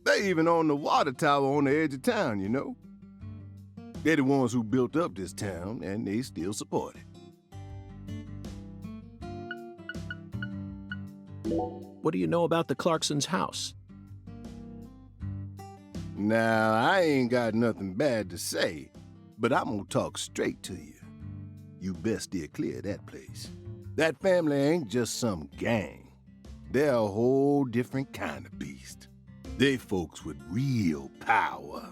They even own the water tower on the edge of town, you know. They're the ones who built up this town, and they still support it. What do you know about the Clarksons' house? Now, I ain't got nothing bad to say, but I'm gonna talk straight to you. You best steer clear of that place. That family ain't just some gang. They're a whole different kind of beast. They folks with real power.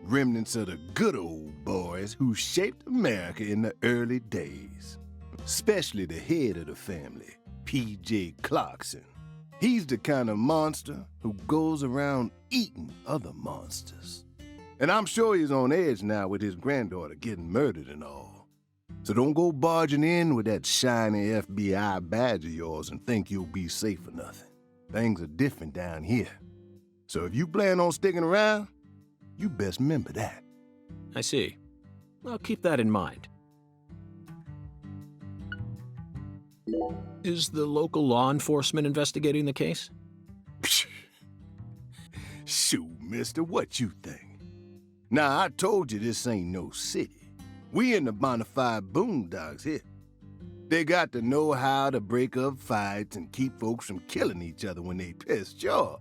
Remnants of the good old boys who shaped America in the early days. Especially the head of the family, P.J. Clarkson. He's the kind of monster who goes around eating other monsters. And I'm sure he's on edge now with his granddaughter getting murdered and all. So don't go barging in with that shiny FBI badge of yours and think you'll be safe for nothing. Things are different down here. So if you plan on sticking around, you best remember that. I see. I'll keep that in mind. Is the local law enforcement investigating the case? Shoot, mister, what you think? Now, I told you this ain't no city. We in the bonafide boondocks here. They got to know how to break up fights and keep folks from killing each other when they pissed you off.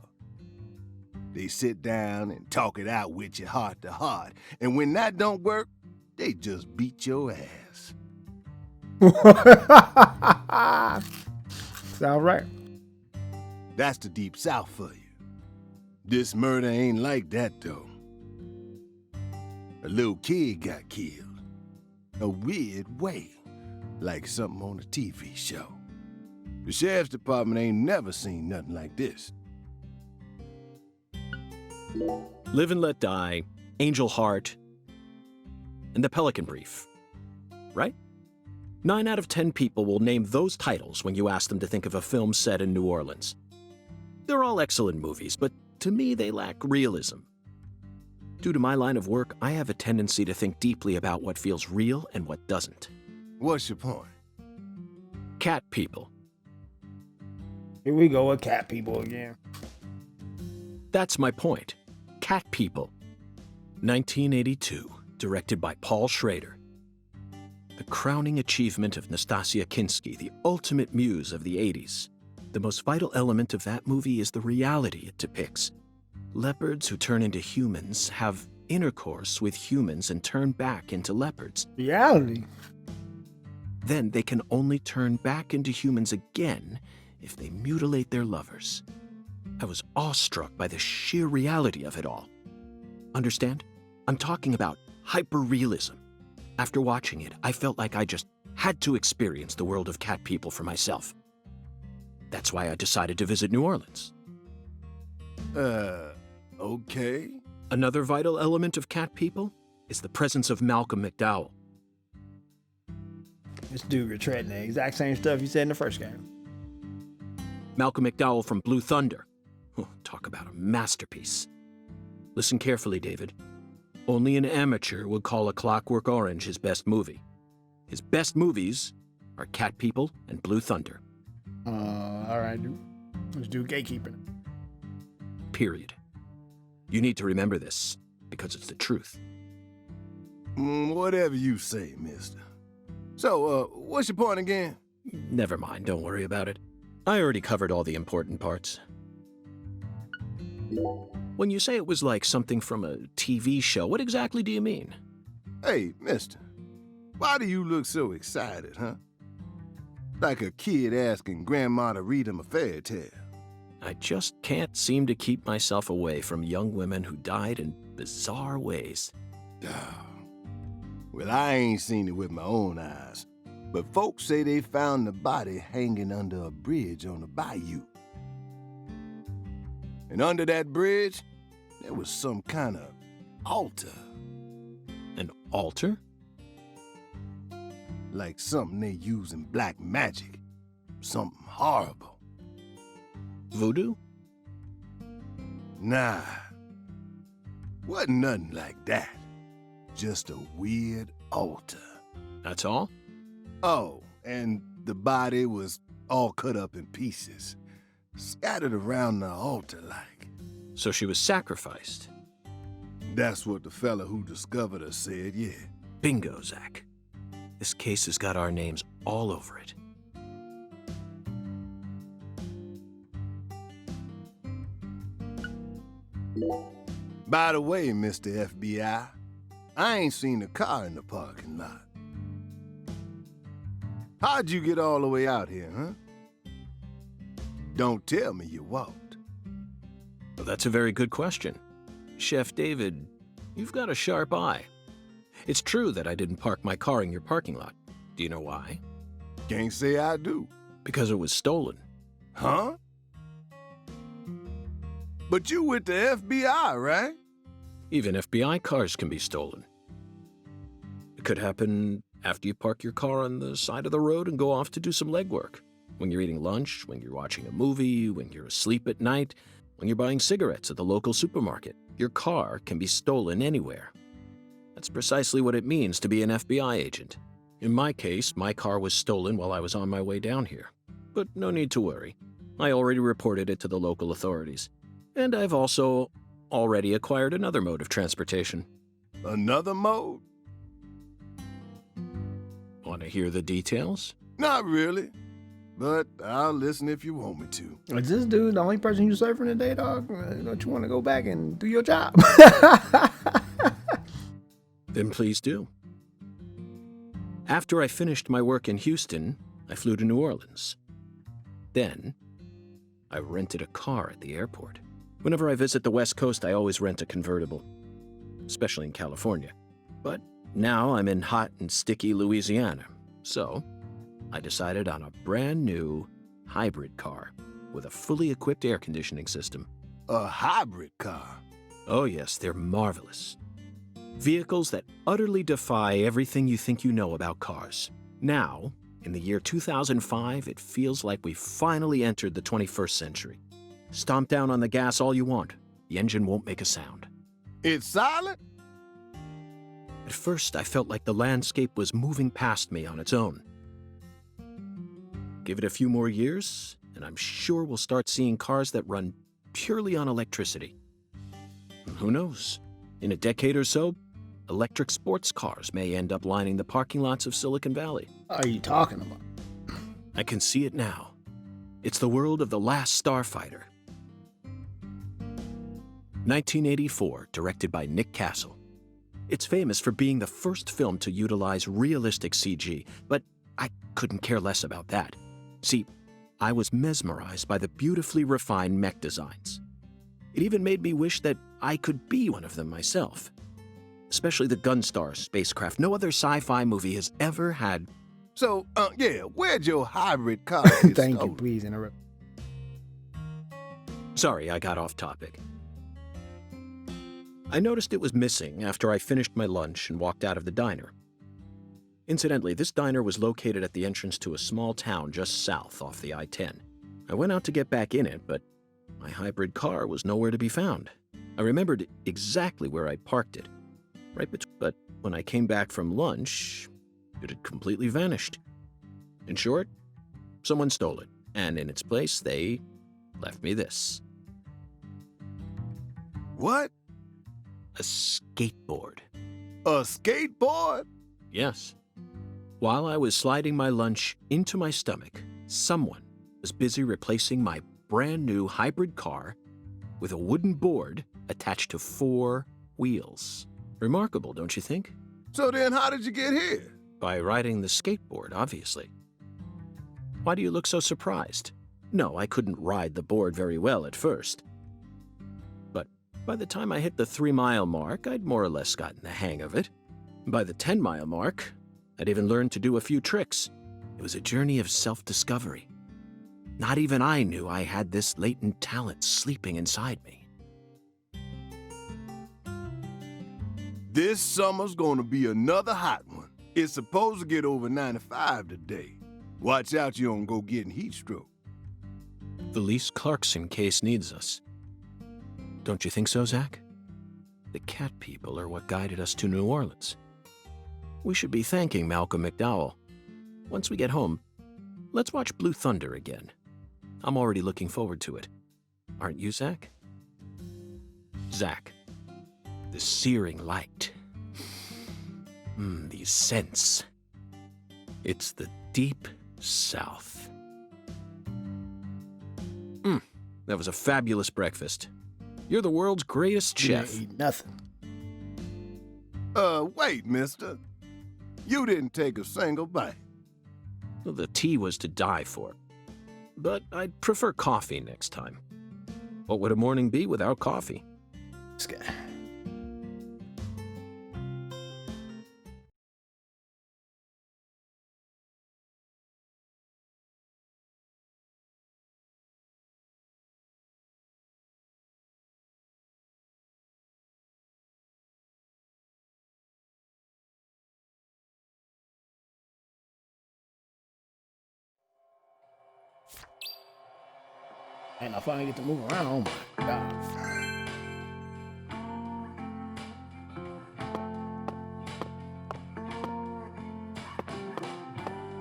They sit down and talk it out with you heart to heart, and when that don't work, they just beat your ass. Sound right. That's the Deep South for you. This murder ain't like that, though. A little kid got killed. A weird way, like something on a TV show. The sheriff's department ain't never seen nothing like this. Live and Let Die, Angel Heart, and The Pelican Brief. Right? 9 out of 10 people will name those titles when you ask them to think of a film set in New Orleans. They're all excellent movies, but to me they lack realism. Due to my line of work, I have a tendency to think deeply about what feels real and what doesn't. What's your point? Cat people. Here we go with cat people again. That's my point. Cat People. 1982, directed by Paul Schrader. The crowning achievement of Nastasia Kinski, the ultimate muse of the 80s. The most vital element of that movie is the reality it depicts. Leopards who turn into humans have intercourse with humans and turn back into leopards. Reality. Then they can only turn back into humans again if they mutilate their lovers. I was awestruck by the sheer reality of it all. Understand? I'm talking about hyper-realism. After watching it, I felt like I just had to experience the world of cat people for myself. That's why I decided to visit New Orleans. Okay. Another vital element of cat people is the presence of Malcolm McDowell. This dude retreading the exact same stuff you said in the first game. Malcolm McDowell from Blue Thunder. Oh, talk about a masterpiece. Listen carefully, David. Only an amateur would call A Clockwork Orange his best movie. His best movies are Cat People and Blue Thunder. All right, dude. Let's do gatekeeping. Period. You need to remember this, because it's the truth. Whatever you say, mister. So, what's your point again? Never mind, don't worry about it. I already covered all the important parts. When you say it was like something from a TV show, what exactly do you mean? Hey, mister. Why do you look so excited, huh? Like a kid asking grandma to read him a fairy tale. I just can't seem to keep myself away from young women who died in bizarre ways. Well, I ain't seen it with my own eyes, but folks say they found the body hanging under a bridge on the bayou. And under that bridge, there was some kind of altar. An altar? Like something they use in black magic. Something horrible. Voodoo? Nah. Wasn't nothing like that. Just a weird altar. That's all? Oh, and the body was all cut up in pieces. Scattered around the altar like. So she was sacrificed. That's what the fella who discovered her said, yeah. Bingo, Zach. This case has got our names all over it. By the way, Mr. FBI, I ain't seen the car in the parking lot. How'd you get all the way out here, huh? Don't tell me you walked. Well, that's a very good question. Chef David, you've got a sharp eye. It's true that I didn't park my car in your parking lot. Do you know why? Can't say I do. Because it was stolen. Huh? But you with the FBI, right? Even FBI cars can be stolen. It could happen after you park your car on the side of the road and go off to do some legwork. When you're eating lunch, when you're watching a movie, when you're asleep at night, when you're buying cigarettes at the local supermarket. Your car can be stolen anywhere. That's precisely what it means to be an FBI agent. In my case, my car was stolen while I was on my way down here. But no need to worry. I already reported it to the local authorities. And I've also already acquired another mode of transportation. Another mode? Want to hear the details? Not really. But I'll listen if you want me to. Is this dude the only person you surfing today, dog? Don't you want to go back and do your job? Then please do. After I finished my work in Houston, I flew to New Orleans. Then, I rented a car at the airport. Whenever I visit the West Coast, I always rent a convertible, especially in California. But now I'm in hot and sticky Louisiana, so I decided on a brand new hybrid car with a fully equipped air conditioning system. A hybrid car? Oh yes, they're marvelous. Vehicles that utterly defy everything you think you know about cars. Now, in the year 2005, it feels like we've finally entered the 21st century. Stomp down on the gas all you want. The engine won't make a sound. It's silent? At first, I felt like the landscape was moving past me on its own. Give it a few more years, and I'm sure we'll start seeing cars that run purely on electricity. Who knows? In a decade or so, electric sports cars may end up lining the parking lots of Silicon Valley. What are you talking about? I can see it now. It's the world of The Last Starfighter. 1984, directed by Nick Castle. It's famous for being the first film to utilize realistic CG, but I couldn't care less about that. See, I was mesmerized by the beautifully refined mech designs. It even made me wish that I could be one of them myself. Especially the Gunstar spacecraft. No other sci-fi movie has ever had. So, where'd your hybrid car get Thank you, stolen? please interrupt. Sorry, I got off topic. I noticed it was missing after I finished my lunch and walked out of the diner. Incidentally, this diner was located at the entrance to a small town just south off the I-10. I went out to get back in it, but my hybrid car was nowhere to be found. I remembered exactly where I parked it, but when I came back from lunch, it had completely vanished. In short, someone stole it, and in its place, they left me this. What? A skateboard. A skateboard? Yes. While I was sliding my lunch into my stomach, someone was busy replacing my brand new hybrid car with a wooden board attached to 4 wheels. Remarkable, don't you think? So then how did you get here? By riding the skateboard, obviously. Why do you look so surprised? No, I couldn't ride the board very well at first. But by the time I hit the 3-mile mark, I'd more or less gotten the hang of it. By the 10-mile mark, I'd even learned to do a few tricks. It was a journey of self-discovery. Not even I knew I had this latent talent sleeping inside me. This summer's gonna be another hot one. It's supposed to get over 95 today. Watch out you don't go getting heat stroke. The Lise Clarkson case needs us. Don't you think so, Zach? The cat people are what guided us to New Orleans. We should be thanking Malcolm McDowell. Once we get home, let's watch Blue Thunder again. I'm already looking forward to it. Aren't you, Zach? Zach, the searing light. These scents. It's the deep South. That was a fabulous breakfast. You're the world's greatest chef. You didn't eat nothing. Wait, mister. You didn't take a single bite. Well, the tea was to die for. But I'd prefer coffee next time. What would a morning be without coffee? This guy. And I finally get to move around. Oh my god.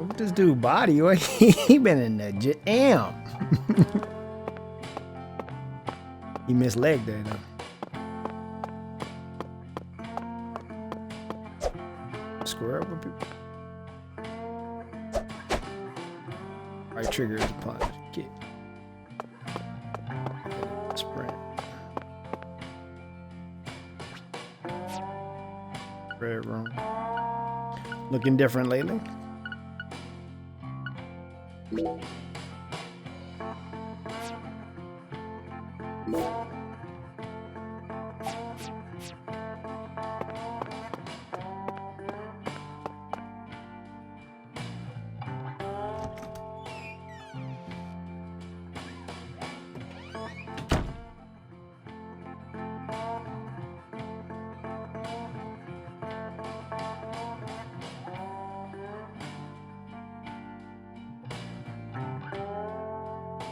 What this dude body? He been in the jam. He missed leg there though. Square up with people. Right trigger is a punch. Kick. Sprint. Red room. Looking different lately.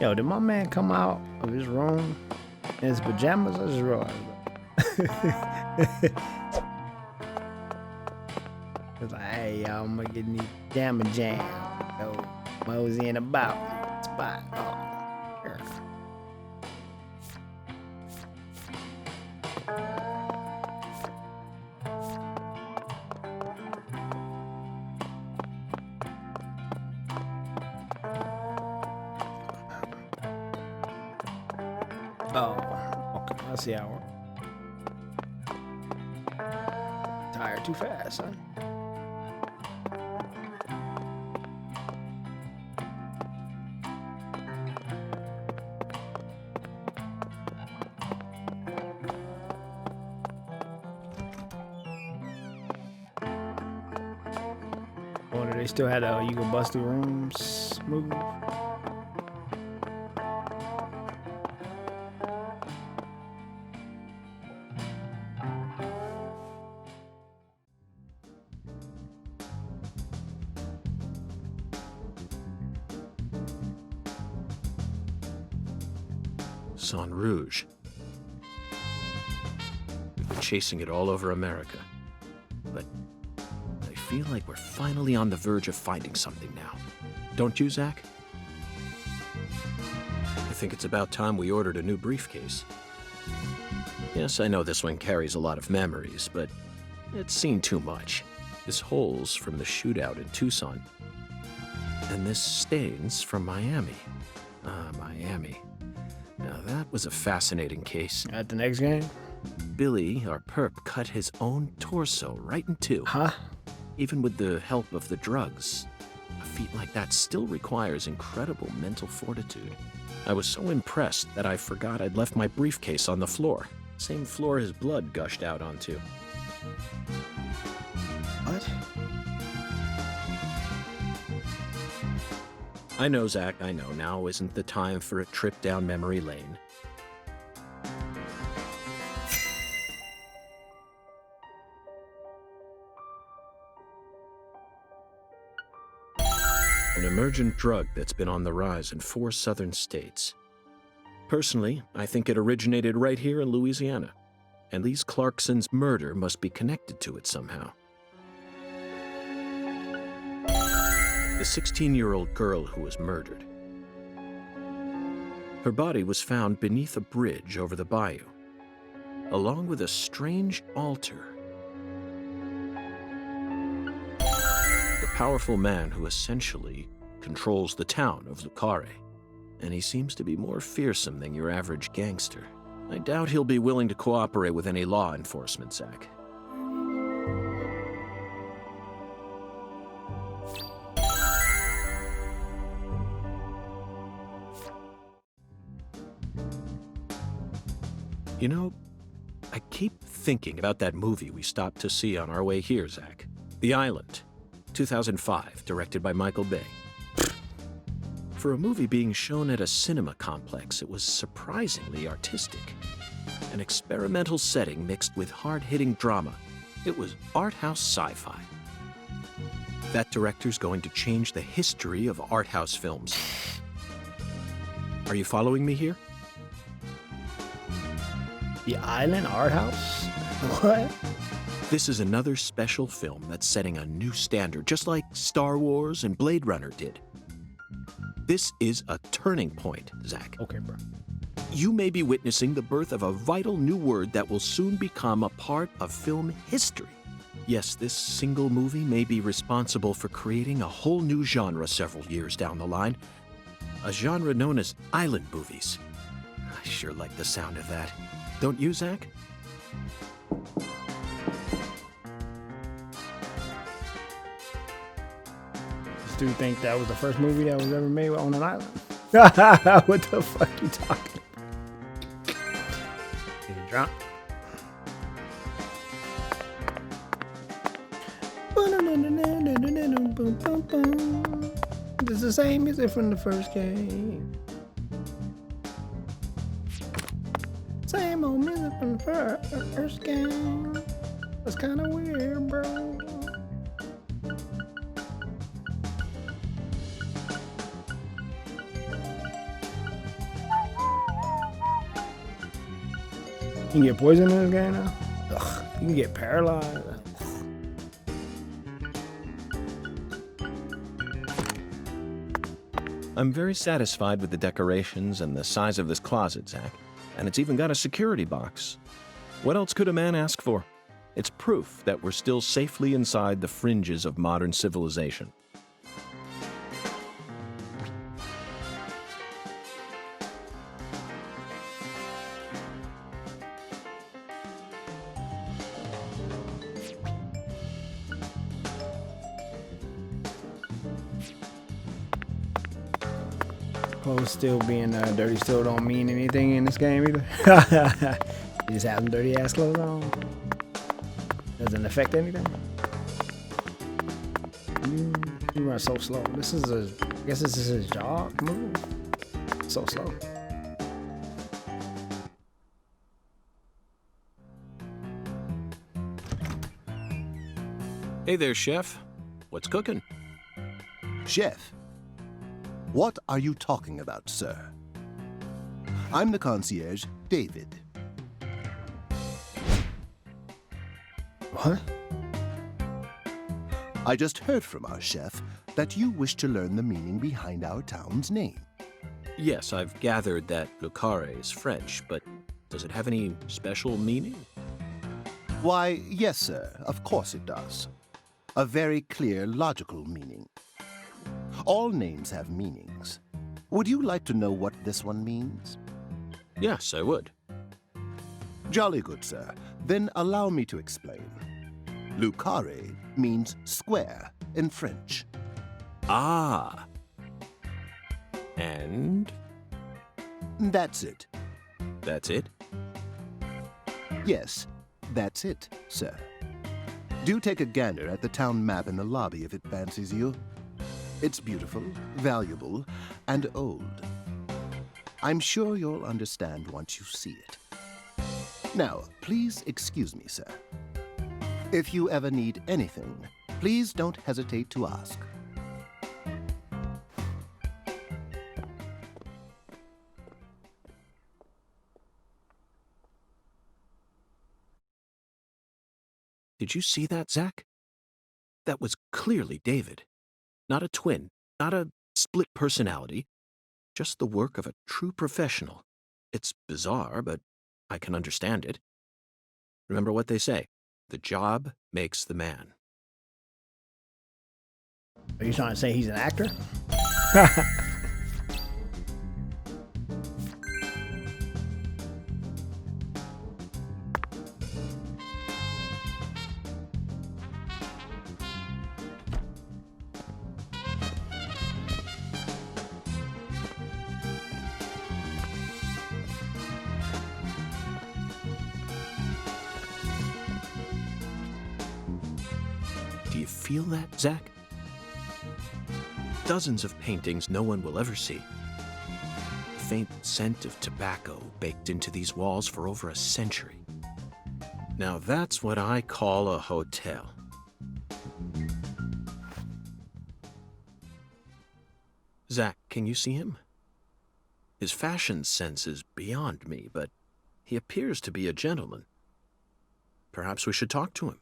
Yo, did my man come out of his room in his pajamas? I just realized that. It's like, hey, y'all, I'm gonna get in these pajama jam. Yo, mosey in about spot. Oh, here. Oh, okay. I see how it works. Tired too fast, son. Oh, do they still had you can bust through rooms move? Sang Rouge. We've been chasing it all over America. But I feel like we're finally on the verge of finding something now. Don't you, Zach? I think it's about time we ordered a new briefcase. Yes, I know this one carries a lot of memories, but it's seen too much. This hole's from the shootout in Tucson. And this stain's from Miami. Miami. Now that was a fascinating case. At the next game? Billy, our perp, cut his own torso right in two. Huh? Even with the help of the drugs. A feat like that still requires incredible mental fortitude. I was so impressed that I forgot I'd left my briefcase on the floor. Same floor his blood gushed out onto. What? I know, Zach, I know. Now isn't the time for a trip down memory lane. An emergent drug that's been on the rise in 4 southern states. Personally, I think it originated right here in Louisiana, and Lise Clarkson's murder must be connected to it somehow. The 16-year-old girl who was murdered. Her body was found beneath a bridge over the bayou, along with a strange altar. The powerful man who essentially controls the town of Lucare, and he seems to be more fearsome than your average gangster. I doubt he'll be willing to cooperate with any law enforcement, Zach. You know, I keep thinking about that movie we stopped to see on our way here, Zach. The Island, 2005, directed by Michael Bay. For a movie being shown at a cinema complex, it was surprisingly artistic. An experimental setting mixed with hard-hitting drama. It was art house sci-fi. That director's going to change the history of art house films. Are you following me here? The Island Art House? What? This is another special film that's setting a new standard, just like Star Wars and Blade Runner did. This is a turning point, Zach. Okay, bro. You may be witnessing the birth of a vital new word that will soon become a part of film history. Yes, this single movie may be responsible for creating a whole new genre several years down the line. A genre known as island movies. I sure like the sound of that. Don't you, Zach? This dude think that was the first movie that was ever made on an island? What the fuck you talking about? Get you drunk? It's the same music from the first game. Same old music from the first game. That's kind of weird, bro. You can get poisoned in this game now? Ugh, you can get paralyzed. I'm very satisfied with the decorations and the size of this closet, Zach. And it's even got a security box. What else could a man ask for? It's proof that we're still safely inside the fringes of modern civilization. Clothes still being dirty still don't mean anything in this game either. You just have some dirty ass clothes on. Doesn't affect anything. You run so slow. I guess this is his jog move. So slow. Hey there, Chef. What's cooking? Chef, what are you talking about, sir? I'm the concierge, David. What? I just heard from our chef that you wish to learn the meaning behind our town's name. Yes, I've gathered that Lucare is French, but does it have any special meaning? Why, yes, sir, of course it does. A very clear, logical meaning. All names have meanings. Would you like to know what this one means? Yes, I would. Jolly good, sir. Then allow me to explain. Lucare means square in French. Ah. And That's it. that's it? Yes, that's it, sir. Do take a gander at the town map in the lobby if it fancies you. It's beautiful, valuable, and old. I'm sure you'll understand once you see it. Now, please excuse me, sir. If you ever need anything, please don't hesitate to ask. Did you see that, Zach? That was clearly David. Not a twin, not a split personality, just the work of a true professional. It's bizarre, but I can understand it. Remember what they say, the job makes the man. Are you trying to say he's an actor? Do you feel that, Zach? Dozens of paintings no one will ever see. The faint scent of tobacco baked into these walls for over a century. Now that's what I call a hotel. Zach, can you see him? His fashion sense is beyond me, but he appears to be a gentleman. Perhaps we should talk to him.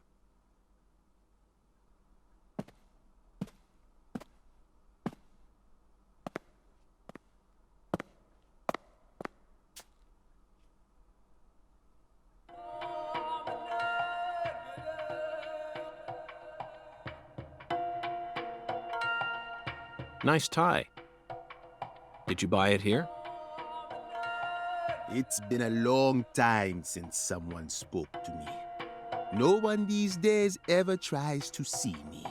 Nice tie. Did you buy it here? It's been a long time since someone spoke to me. No one these days ever tries to see me.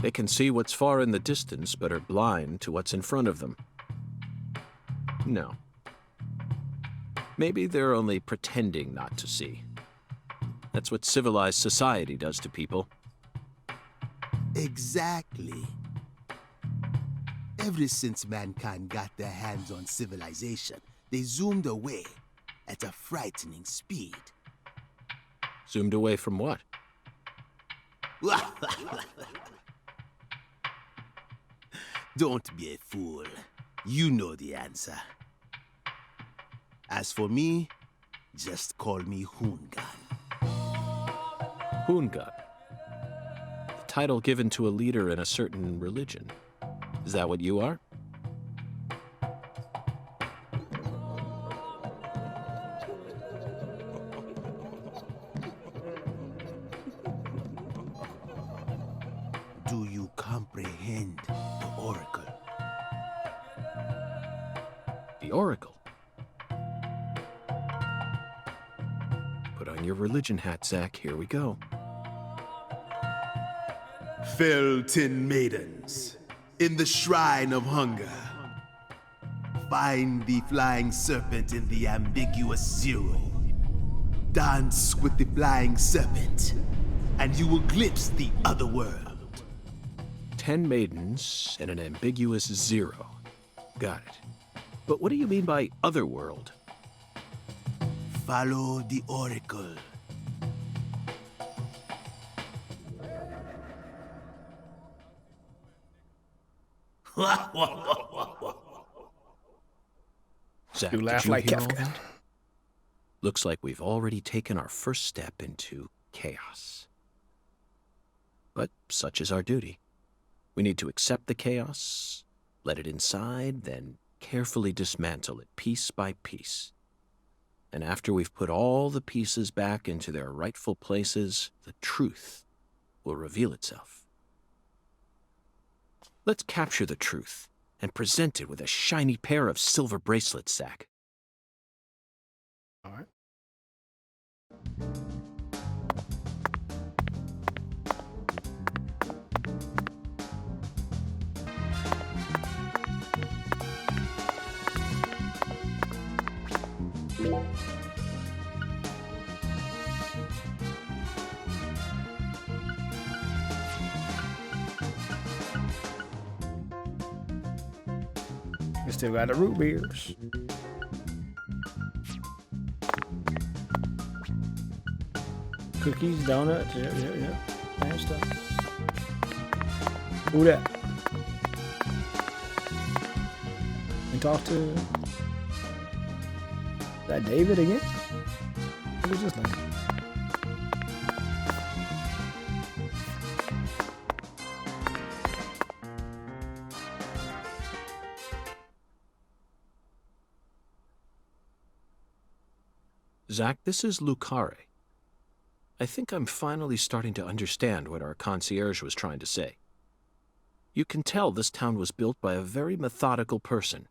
They can see what's far in the distance, but are blind to what's in front of them. No. Maybe they're only pretending not to see. That's what civilized society does to people. Exactly. Ever since mankind got their hands on civilization, they zoomed away at a frightening speed. Zoomed away from what? Don't be a fool. You know the answer. As for me, just call me Hoongan. Hoongan. The title given to a leader in a certain religion. Is that what you are? Do you comprehend the Oracle? The Oracle. Put on your religion hat, Zach. Here we go. Fell 10 maidens in the shrine of hunger. Find the flying serpent in the ambiguous zero. Dance with the flying serpent, and you will glimpse the other world. 10 maidens and an ambiguous zero. Got it. But what do you mean by otherworld? Follow the Oracle. Zach, You did laugh you like hear all Kefka. that? Looks like we've already taken our first step into chaos. But such is our duty. We need to accept the chaos, let it inside, then carefully dismantle it piece by piece. And after we've put all the pieces back into their rightful places, the truth will reveal itself. Let's capture the truth and present it with a shiny pair of silver bracelets, Zach. All right. Still got the root beers. Cookies, donuts, yep. Same stuff. Who that? And talk to... Is that David again? What is this like? Zach, this is Lucare. I think I'm finally starting to understand what our concierge was trying to say. You can tell this town was built by a very methodical person.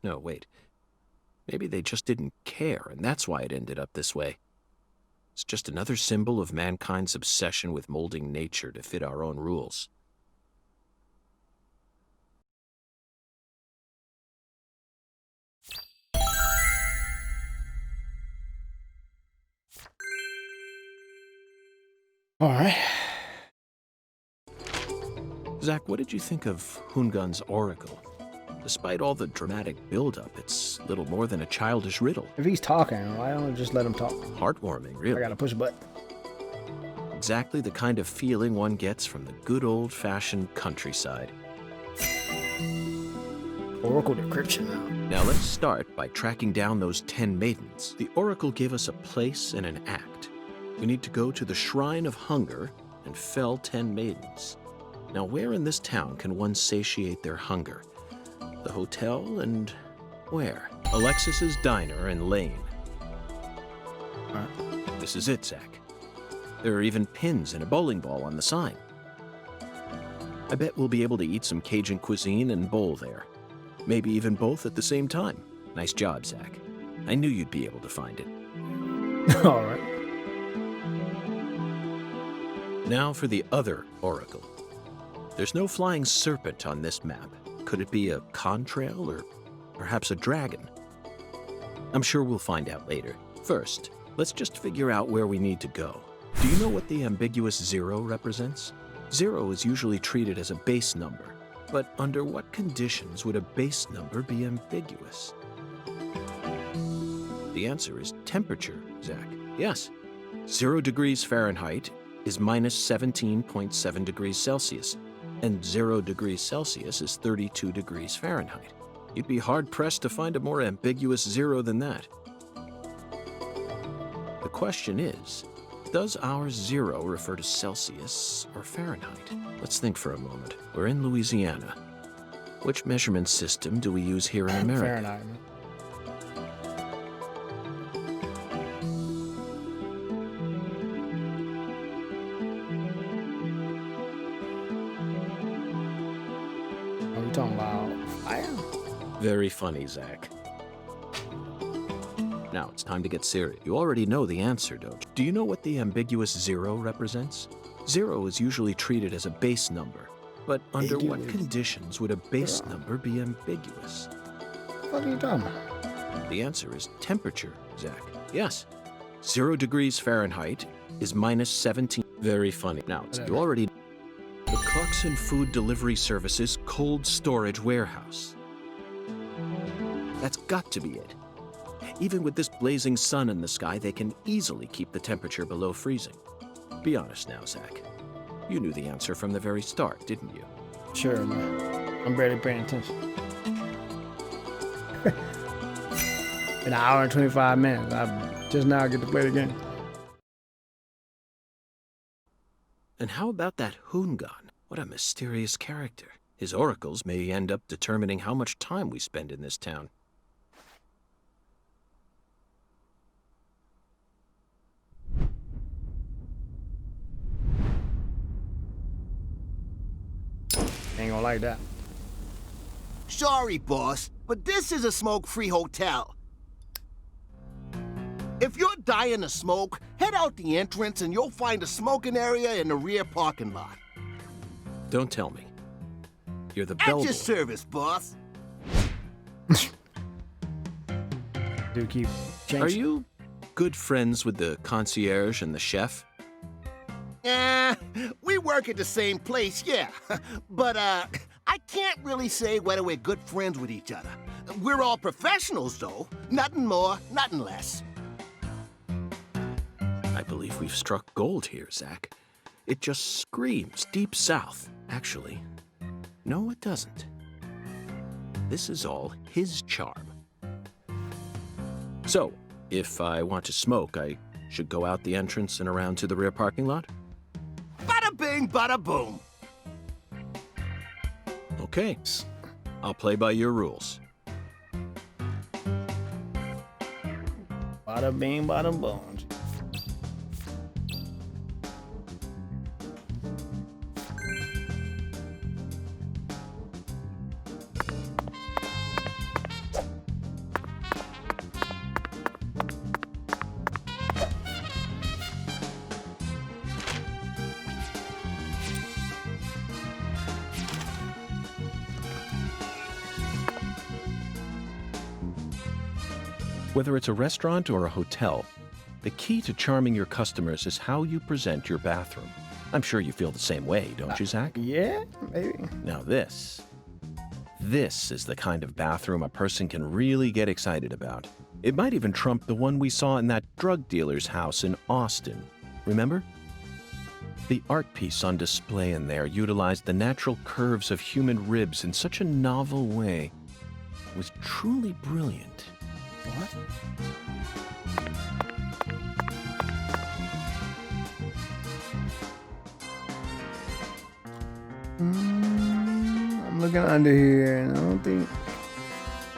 No, wait. Maybe they just didn't care, and that's why it ended up this way. It's just another symbol of mankind's obsession with molding nature to fit our own rules. All right. Zach, what did you think of Hungun's oracle? Despite all the dramatic build-up, it's little more than a childish riddle. If he's talking, why don't I just let him talk? Heartwarming, I really. gotta push a button. Exactly the kind of feeling one gets from the good old-fashioned countryside. Oracle decryption now. Now let's start by tracking down those 10 maidens. The oracle gave us a place and an act. We need to go to the Shrine of Hunger and fell 10 maidens. Now where in this town can one satiate their hunger? The hotel and where? Alexis's Diner and Lane. This is it, Zach. There are even pins and a bowling ball on the sign. I bet we'll be able to eat some Cajun cuisine and bowl there. Maybe even both at the same time. Nice job, Zach. I knew you'd be able to find it. All right. Now for the other oracle. There's no flying serpent on this map. Could it be a contrail or perhaps a dragon? I'm sure we'll find out later. First, let's just figure out where we need to go. Do you know what the ambiguous 0 represents? 0 is usually treated as a base number, but under what conditions would a base number be ambiguous? The answer is temperature, Zach. Yes, 0 degrees Fahrenheit is minus 17.7 degrees Celsius, and 0 degrees Celsius is 32 degrees Fahrenheit. You'd be hard-pressed to find a more ambiguous 0 than that. The question is, does our 0 refer to Celsius or Fahrenheit? Let's think for a moment. We're in Louisiana. Which measurement system do we use here in America? Fahrenheit. Are we talking about fire? Very funny, Zach. Now it's time to get serious. You already know the answer, don't you? Do you know what the ambiguous 0 represents? 0 is usually treated as a base number, but under what conditions would a base number be ambiguous? What are you talking about? The answer is temperature, Zach. Yes. 0 degrees Fahrenheit is minus 17. Very funny. Now, you already know. The Clarkson Food Delivery Services Cold Storage Warehouse. That's got to be it. Even with this blazing sun in the sky, they can easily keep the temperature below freezing. Be honest now, Zach. You knew the answer from the very start, didn't you? Sure, man. I'm barely paying attention. An hour and 25 minutes. I just now get to play the game. And how about that Hungun? What a mysterious character. His oracles may end up determining how much time we spend in this town. Ain't gonna like that. Sorry, boss, but this is a smoke-free hotel. If you're dying of smoke, head out the entrance and you'll find a smoking area in the rear parking lot. Don't tell me. You're the At bellboy. your service, boss. Do keep changing. Are you good friends with the concierge and the chef? We work at the same place, yeah. But, I I can't really say whether we're good friends with each other. We're all professionals, though. Nothing more, nothing less. I believe we've struck gold here, Zach. It just screams Deep South, actually. No, it doesn't. This is all his charm. So, if I want to smoke, I should go out the entrance and around to the rear parking lot? Bada bing, bada boom. Okay. I'll play by your rules. Bada bing, bada boom. Whether it's a restaurant or a hotel, the key to charming your customers is how you present your bathroom. I'm sure you feel the same way, don't you, Zach? Yeah, maybe. Now this is the kind of bathroom a person can really get excited about. It might even trump the one we saw in that drug dealer's house in Austin. Remember? The art piece on display in there utilized the natural curves of human ribs in such a novel way. It was truly brilliant. What? I'm looking under here and I don't think.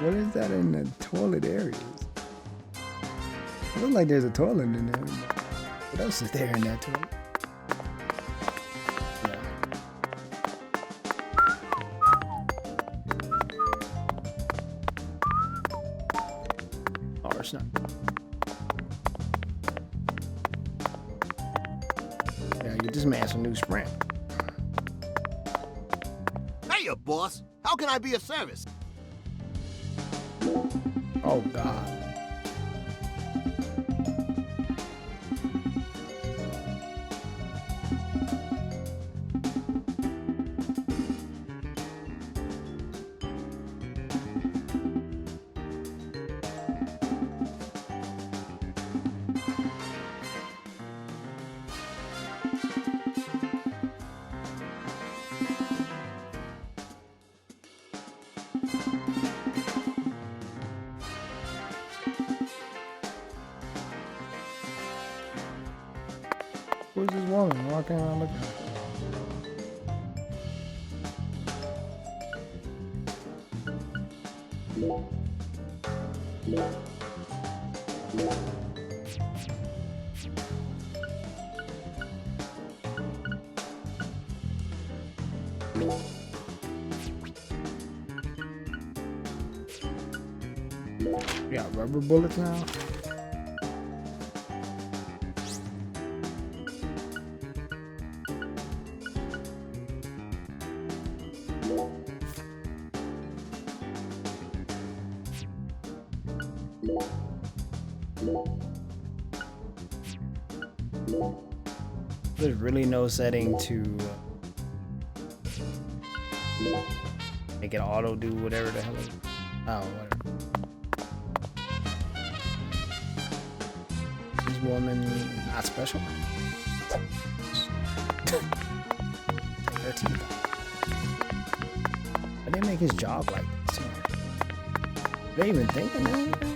What is that in the toilet areas? It looks like there's a toilet in there. What else is there in that toilet? Not. Yeah, get this man some new Sprint. Hey, boss. How can I be of service? Oh, God. Who's this woman walking around looking? You got rubber bullets now? There's really no setting to make it auto do whatever the hell it is. Oh, whatever. This woman not special. Take her teeth out. Why didn't make his job like this? Are they even thinking of anything?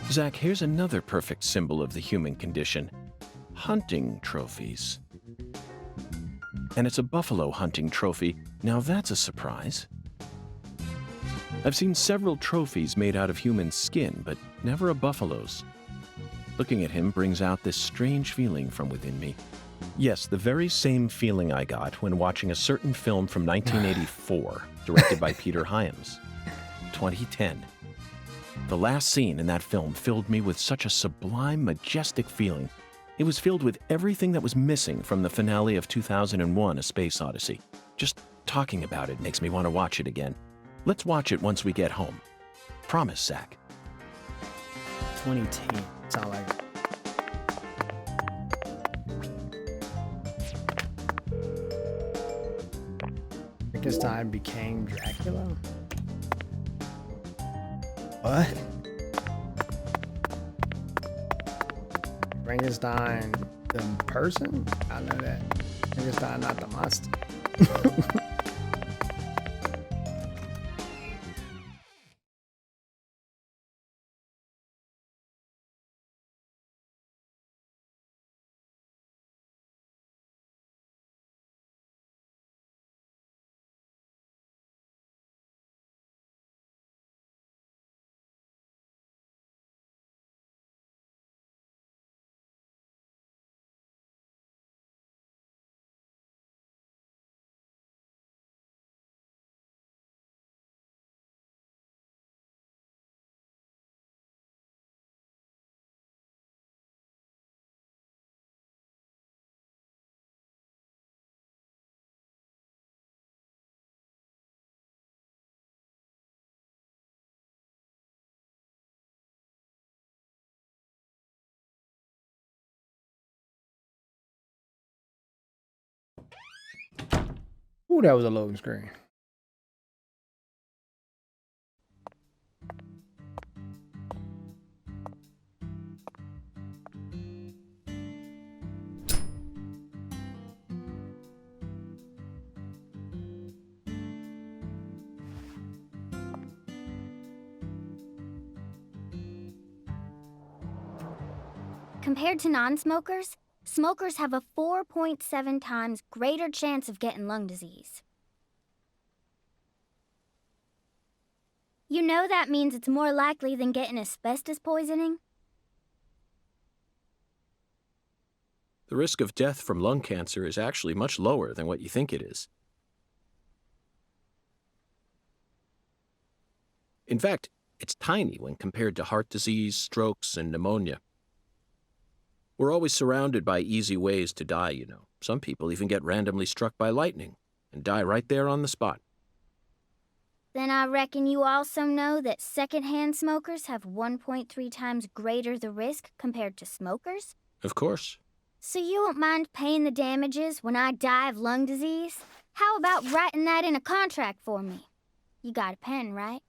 Zach, here's another perfect symbol of the human condition. Hunting trophies. And it's a buffalo hunting trophy. Now that's a surprise. I've seen several trophies made out of human skin, but never a buffalo's. Looking at him brings out this strange feeling from within me. Yes, the very same feeling I got when watching a certain film from 1984, directed by Peter Hyams. 2010. The last scene in that film filled me with such a sublime, majestic feeling. It was filled with everything that was missing from the finale of 2001: A Space Odyssey. Just talking about it makes me want to watch it again. Let's watch it once we get home. Promise, Zach. 2010. Sound like it. Frankenstein became Dracula? What? Frankenstein the person? I know that. Frankenstein not the monster. Ooh, that was a loading screen. Compared to non-smokers, smokers have a 4.7 times greater chance of getting lung disease. You know that means it's more likely than getting asbestos poisoning? The risk of death from lung cancer is actually much lower than what you think it is. In fact, it's tiny when compared to heart disease, strokes, and pneumonia. We're always surrounded by easy ways to die, you know. Some people even get randomly struck by lightning and die right there on the spot. Then I reckon you also know that secondhand smokers have 1.3 times greater the risk compared to smokers? Of course. So you won't mind paying the damages when I die of lung disease? How about writing that in a contract for me? You got a pen, right?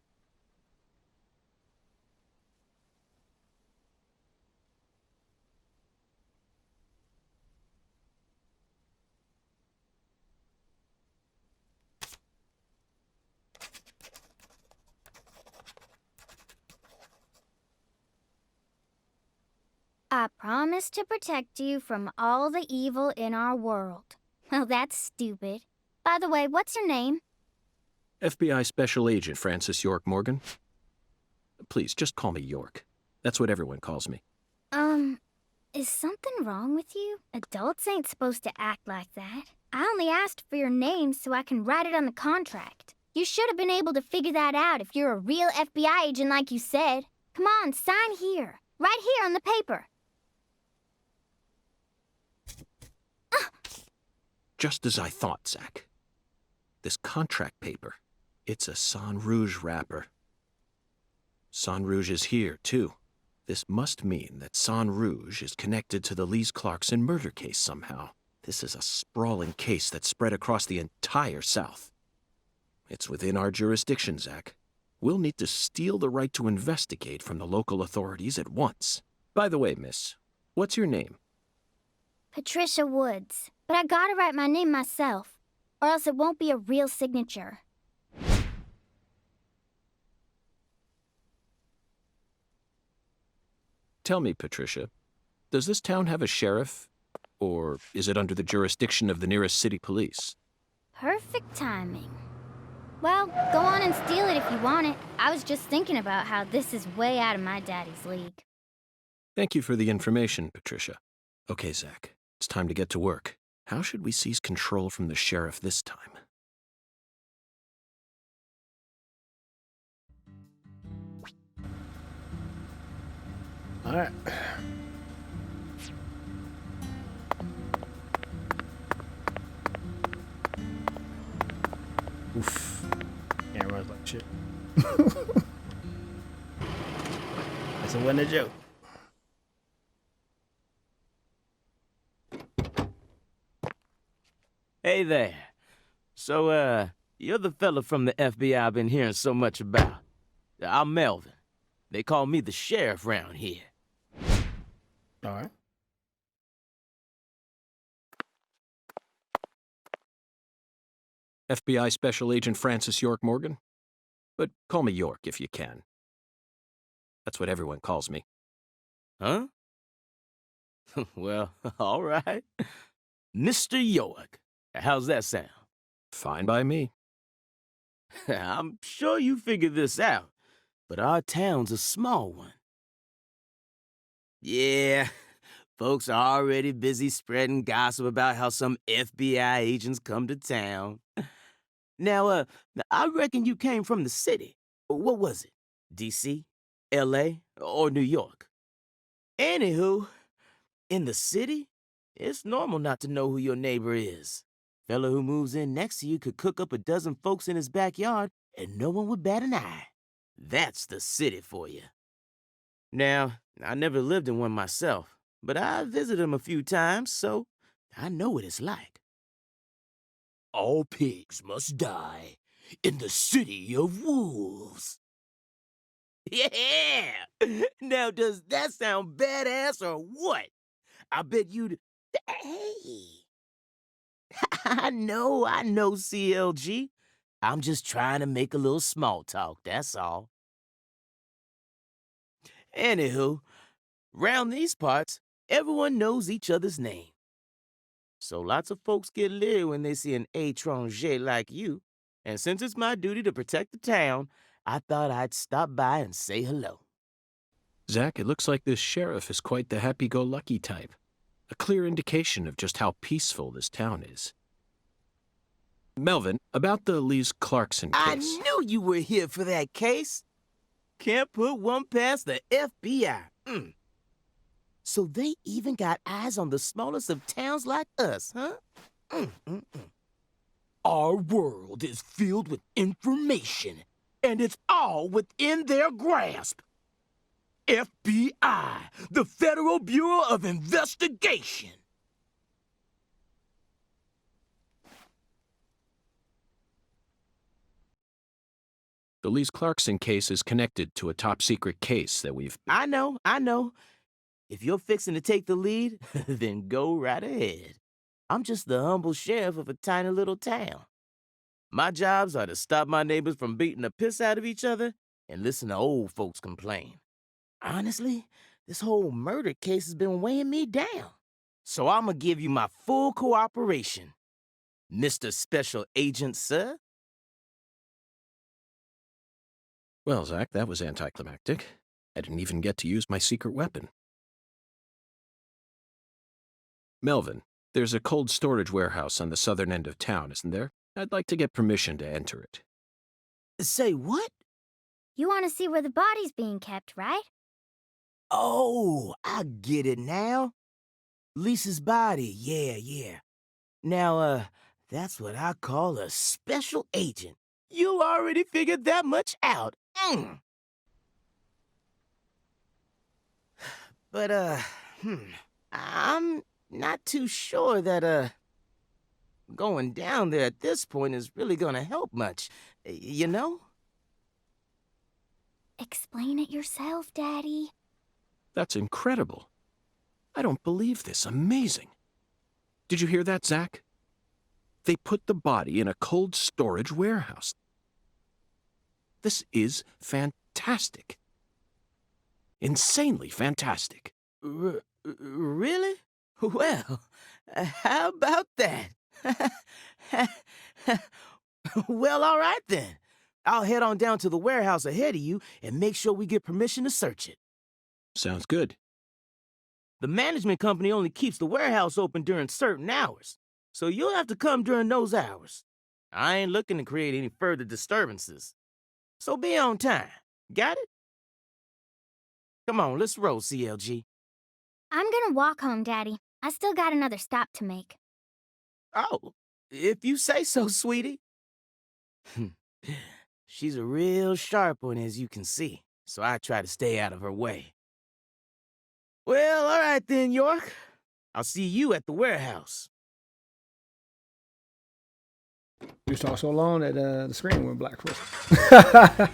I promise to protect you from all the evil in our world. Well, that's stupid. By the way, what's your name? FBI Special Agent Francis York Morgan. Please, just call me York. That's what everyone calls me. Is something wrong with you? Adults ain't supposed to act like that. I only asked for your name so I can write it on the contract. You should have been able to figure that out if you're a real FBI agent like you said. Come on, sign here. Right here on the paper. Just as I thought, Zach. This contract paper, it's a Sang Rouge wrapper. Sang Rouge is here, too. This must mean that Sang Rouge is connected to the Lise Clarkson murder case somehow. This is a sprawling case that spread across the entire South. It's within our jurisdiction, Zach. We'll need to steal the right to investigate from the local authorities at once. By the way, miss, what's your name? Patricia Woods. But I gotta write my name myself, or else it won't be a real signature. Tell me, Patricia, does this town have a sheriff, or is it under the jurisdiction of the nearest city police? Perfect timing. Well, go on and steal it if you want it. I was just thinking about how this is way out of my daddy's league. Thank you for the information, Patricia. Okay, Zach, it's time to get to work. How should we seize control from the sheriff this time? All right. Oof. Camera's like shit. That's a winner joke. Hey there. So, You're the fella from the FBI I've been hearing so much about. I'm Melvin. They call me the sheriff round here. All right. FBI Special Agent Francis York Morgan. But call me York if you can. That's what everyone calls me. Huh? Well, all right. Mr. York. How's that sound? Fine by me. I'm sure you figured this out, but our town's a small one. Yeah, folks are already busy spreading gossip about how some FBI agents come to town. Now, I reckon you came from the city. What was it? D.C., L.A., or New York? Anywho, in the city, it's normal not to know who your neighbor is. Fella who moves in next to you could cook up a dozen folks in his backyard and no one would bat an eye. That's the city for you. Now, I never lived in one myself, but I visited them a few times, so I know what it's like. All pigs must die in the city of wolves. Yeah! Now, does that sound badass or what? I bet you'd... Hey! I know, CLG. I'm just trying to make a little small talk, that's all. Anywho, round these parts, everyone knows each other's name. So lots of folks get leery when they see an étranger like you, and since it's my duty to protect the town, I thought I'd stop by and say hello. Zach, it looks like this sheriff is quite the happy-go-lucky type. A clear indication of just how peaceful this town is. Melvin, about the Lise Clarkson case. I knew you were here for that case. Can't put one past the FBI. So they even got eyes on the smallest of towns like us, huh? Our world is filled with information, and it's all within their grasp. FBI, the Federal Bureau of Investigation. The Lise Clarkson case is connected to a top-secret case that we've... I know. If you're fixing to take the lead, then go right ahead. I'm just the humble sheriff of a tiny little town. My jobs are to stop my neighbors from beating the piss out of each other and listen to old folks complain. Honestly, this whole murder case has been weighing me down. So I'm gonna give you my full cooperation, Mr. Special Agent, sir. Well, Zach, that was anticlimactic. I didn't even get to use my secret weapon. Melvin, there's a cold storage warehouse on the southern end of town, isn't there? I'd like to get permission to enter it. Say what? You want to see where the body's being kept, right? Oh, I get it now. Lisa's body, yeah. Now, that's what I call a special agent. You already figured that much out. But, I'm not too sure that, going down there at this point is really gonna help much, you know? Explain it yourself, Daddy. That's incredible. I don't believe this. Amazing. Did you hear that, Zach? They put the body in a cold storage warehouse. This is fantastic. Insanely fantastic. Really? Well, how about that? Well, all right then. I'll head on down to the warehouse ahead of you and make sure we get permission to search it. Sounds good. The management company only keeps the warehouse open during certain hours, so you'll have to come during those hours. I ain't looking to create any further disturbances. So be on time. Got it? Come on, let's roll, CLG. I'm gonna walk home, Daddy. I still got another stop to make. Oh, if you say so, sweetie. She's a real sharp one, as you can see, so I try to stay out of her way. Well, all right then, York. I'll see you at the warehouse. You talked so long that the screen went black for us.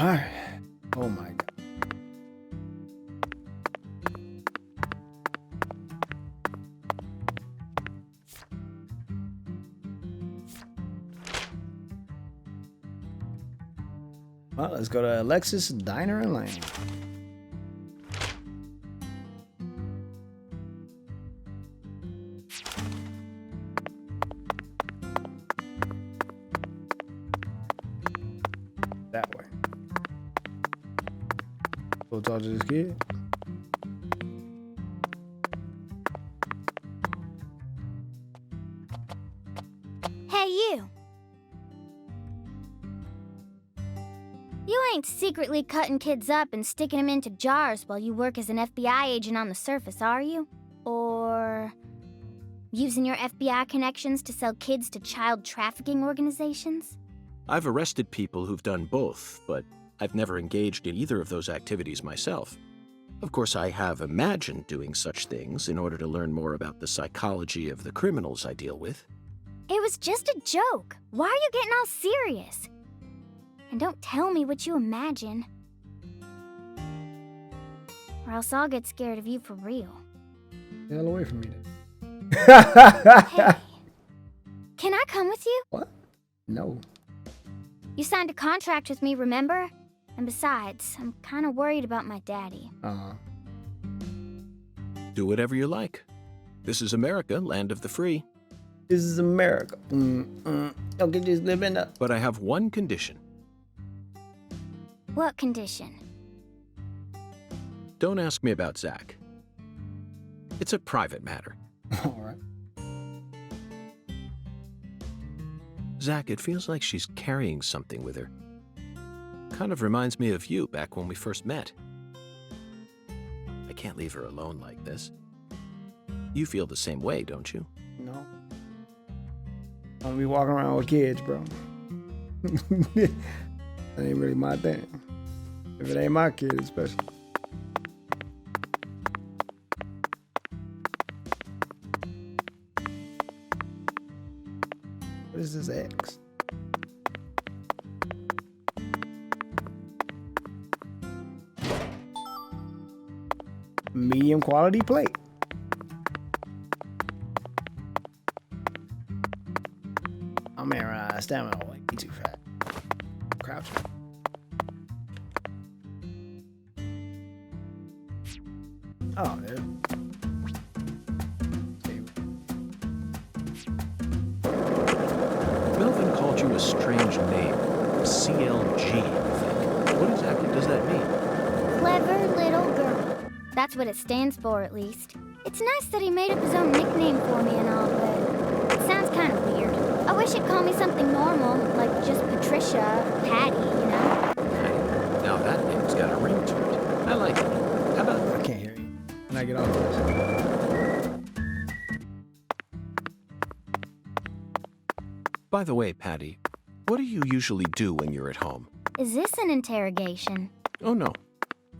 All right. Oh my God. Well, let's go to Alexis Diner and Lane. That way. Go talk to this kid. Hey, you. You ain't secretly cutting kids up and sticking them into jars while you work as an FBI agent on the surface, are you? Or using your FBI connections to sell kids to child trafficking organizations? I've arrested people who've done both, but I've never engaged in either of those activities myself. Of course, I have imagined doing such things in order to learn more about the psychology of the criminals I deal with. It was just a joke. Why are you getting all serious? And don't tell me what you imagine. Or else I'll get scared of you for real. Get the hell away from me then. Hey, can I come with you? What? No. You signed a contract with me, remember? And besides, I'm kind of worried about my daddy. Do whatever you like. This is America, land of the free. This is America. Don't get just live in the... But I have one condition. What condition? Don't ask me about Zach. It's a private matter. All right. Zach, it feels like she's carrying something with her. Kind of reminds me of you back when we first met. I can't leave her alone like this. You feel the same way, don't you? No. I'm gonna be walking around with kids, bro. That ain't really my thing. If it ain't my kid, especially. What is this X? Medium quality plate. Oh man, right, stamina like be too fat. Crouch. Oh, dude. Melvin called you a strange name. CLG, I think. What exactly does that mean? Clever little girl. That's what it stands for, at least. It's nice that he made up his own nickname for me and all, but it sounds kind of weird. I wish he'd call me something normal, like just Patricia, or Patty, you know? Patty. Now that name's got a ring to it. I like it. How about... I can't hear you. Can I get off this? By the way, Patty, what do you usually do when you're at home? Is this an interrogation? Oh, no.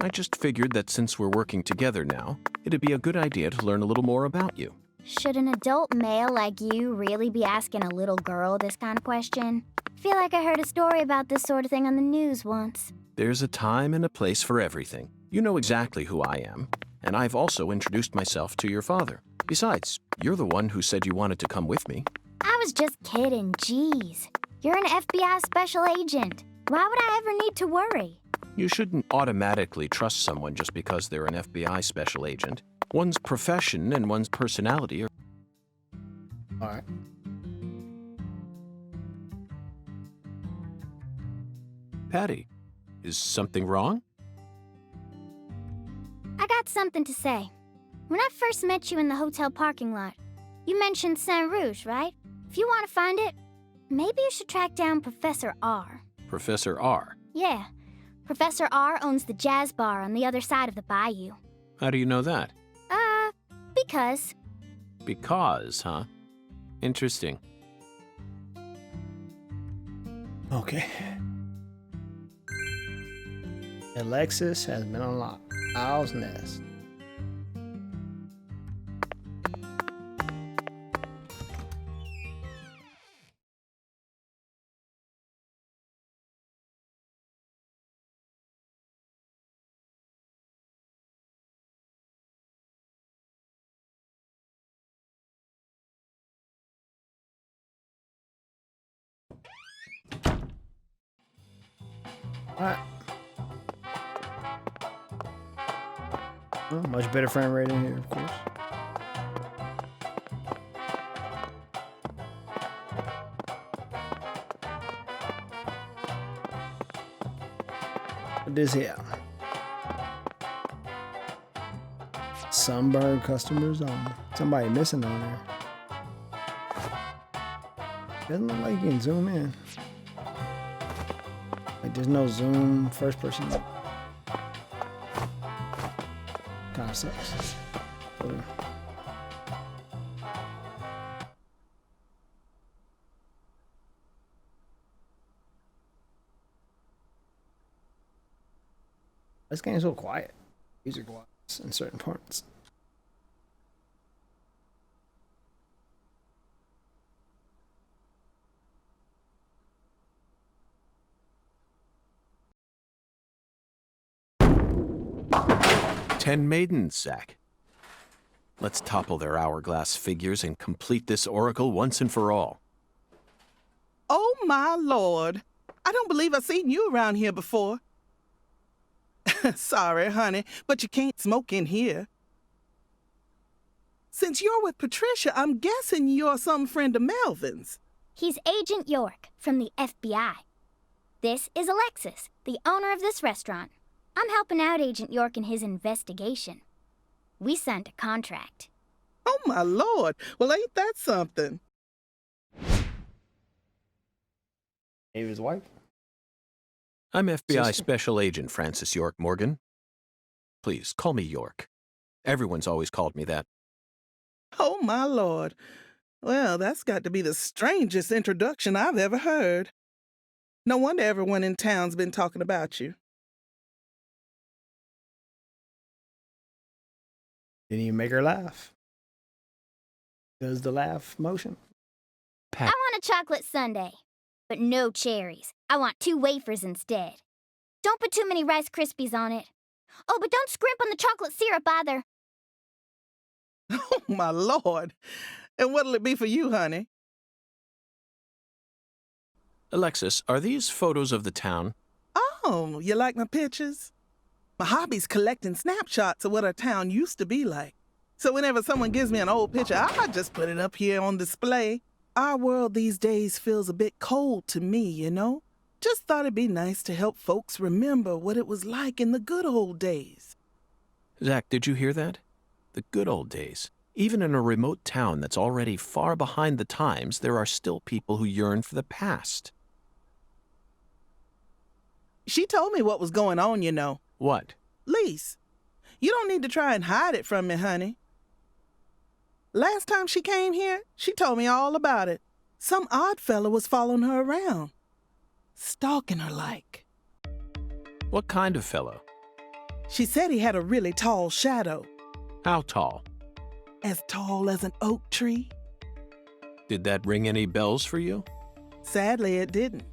I just figured that since we're working together now, it'd be a good idea to learn a little more about you. Should an adult male like you really be asking a little girl this kind of question? I feel like I heard a story about this sort of thing on the news once. There's a time and a place for everything. You know exactly who I am, and I've also introduced myself to your father. Besides, you're the one who said you wanted to come with me. I was just kidding, jeez. You're an FBI special agent. Why would I ever need to worry? You shouldn't automatically trust someone just because they're an FBI special agent. One's profession and one's personality are... All right. Patty, is something wrong? I got something to say. When I first met you in the hotel parking lot, you mentioned Saint Rouge, right? If you want to find it, maybe you should track down Professor R. Professor R? Yeah. Professor R owns the jazz bar on the other side of the bayou. How do you know that? Because because, huh? Interesting. Okay. Alexis has been unlocked. Owl's Nest. Alright. Oh, much better frame rate in here, of course. What this here? Sunburned customers only. Somebody missing on there. Doesn't look like you can zoom in. Like there's no zoom first person. Kinda sucks. This game's so quiet. Music wise in certain parts. Ten maidens, Zach. Let's topple their hourglass figures and complete this oracle once and for all. Oh, my Lord. I don't believe I've seen you around here before. Sorry, honey, but you can't smoke in here. Since you're with Patricia, I'm guessing you're some friend of Melvin's. He's Agent York from the FBI. This is Alexis, the owner of this restaurant. I'm helping out Agent York in his investigation. We signed a contract. Oh, my Lord. Well, ain't that something? David's wife. I'm FBI Sister. Special Agent Francis York Morgan. Please, call me York. Everyone's always called me that. Oh, my Lord. Well, that's got to be the strangest introduction I've ever heard. No wonder everyone in town's been talking about you. Didn't even make her laugh. Does the laugh motion? I want a chocolate sundae, but no cherries. I want 2 wafers instead. Don't put too many Rice Krispies on it. Oh, but don't scrimp on the chocolate syrup either. Oh, my Lord. And what'll it be for you, honey? Alexis, are these photos of the town? Oh, you like my pictures? My hobby's collecting snapshots of what our town used to be like. So whenever someone gives me an old picture, I just put it up here on display. Our world these days feels a bit cold to me, you know? Just thought it'd be nice to help folks remember what it was like in the good old days. Zach, did you hear that? The good old days. Even in a remote town that's already far behind the times, there are still people who yearn for the past. She told me what was going on, you know. What? Lise, you don't need to try and hide it from me, honey. Last time she came here, she told me all about it. Some odd fella was following her around, stalking her like. What kind of fellow? She said he had a really tall shadow. How tall? As tall as an oak tree. Did that ring any bells for you? Sadly, it didn't.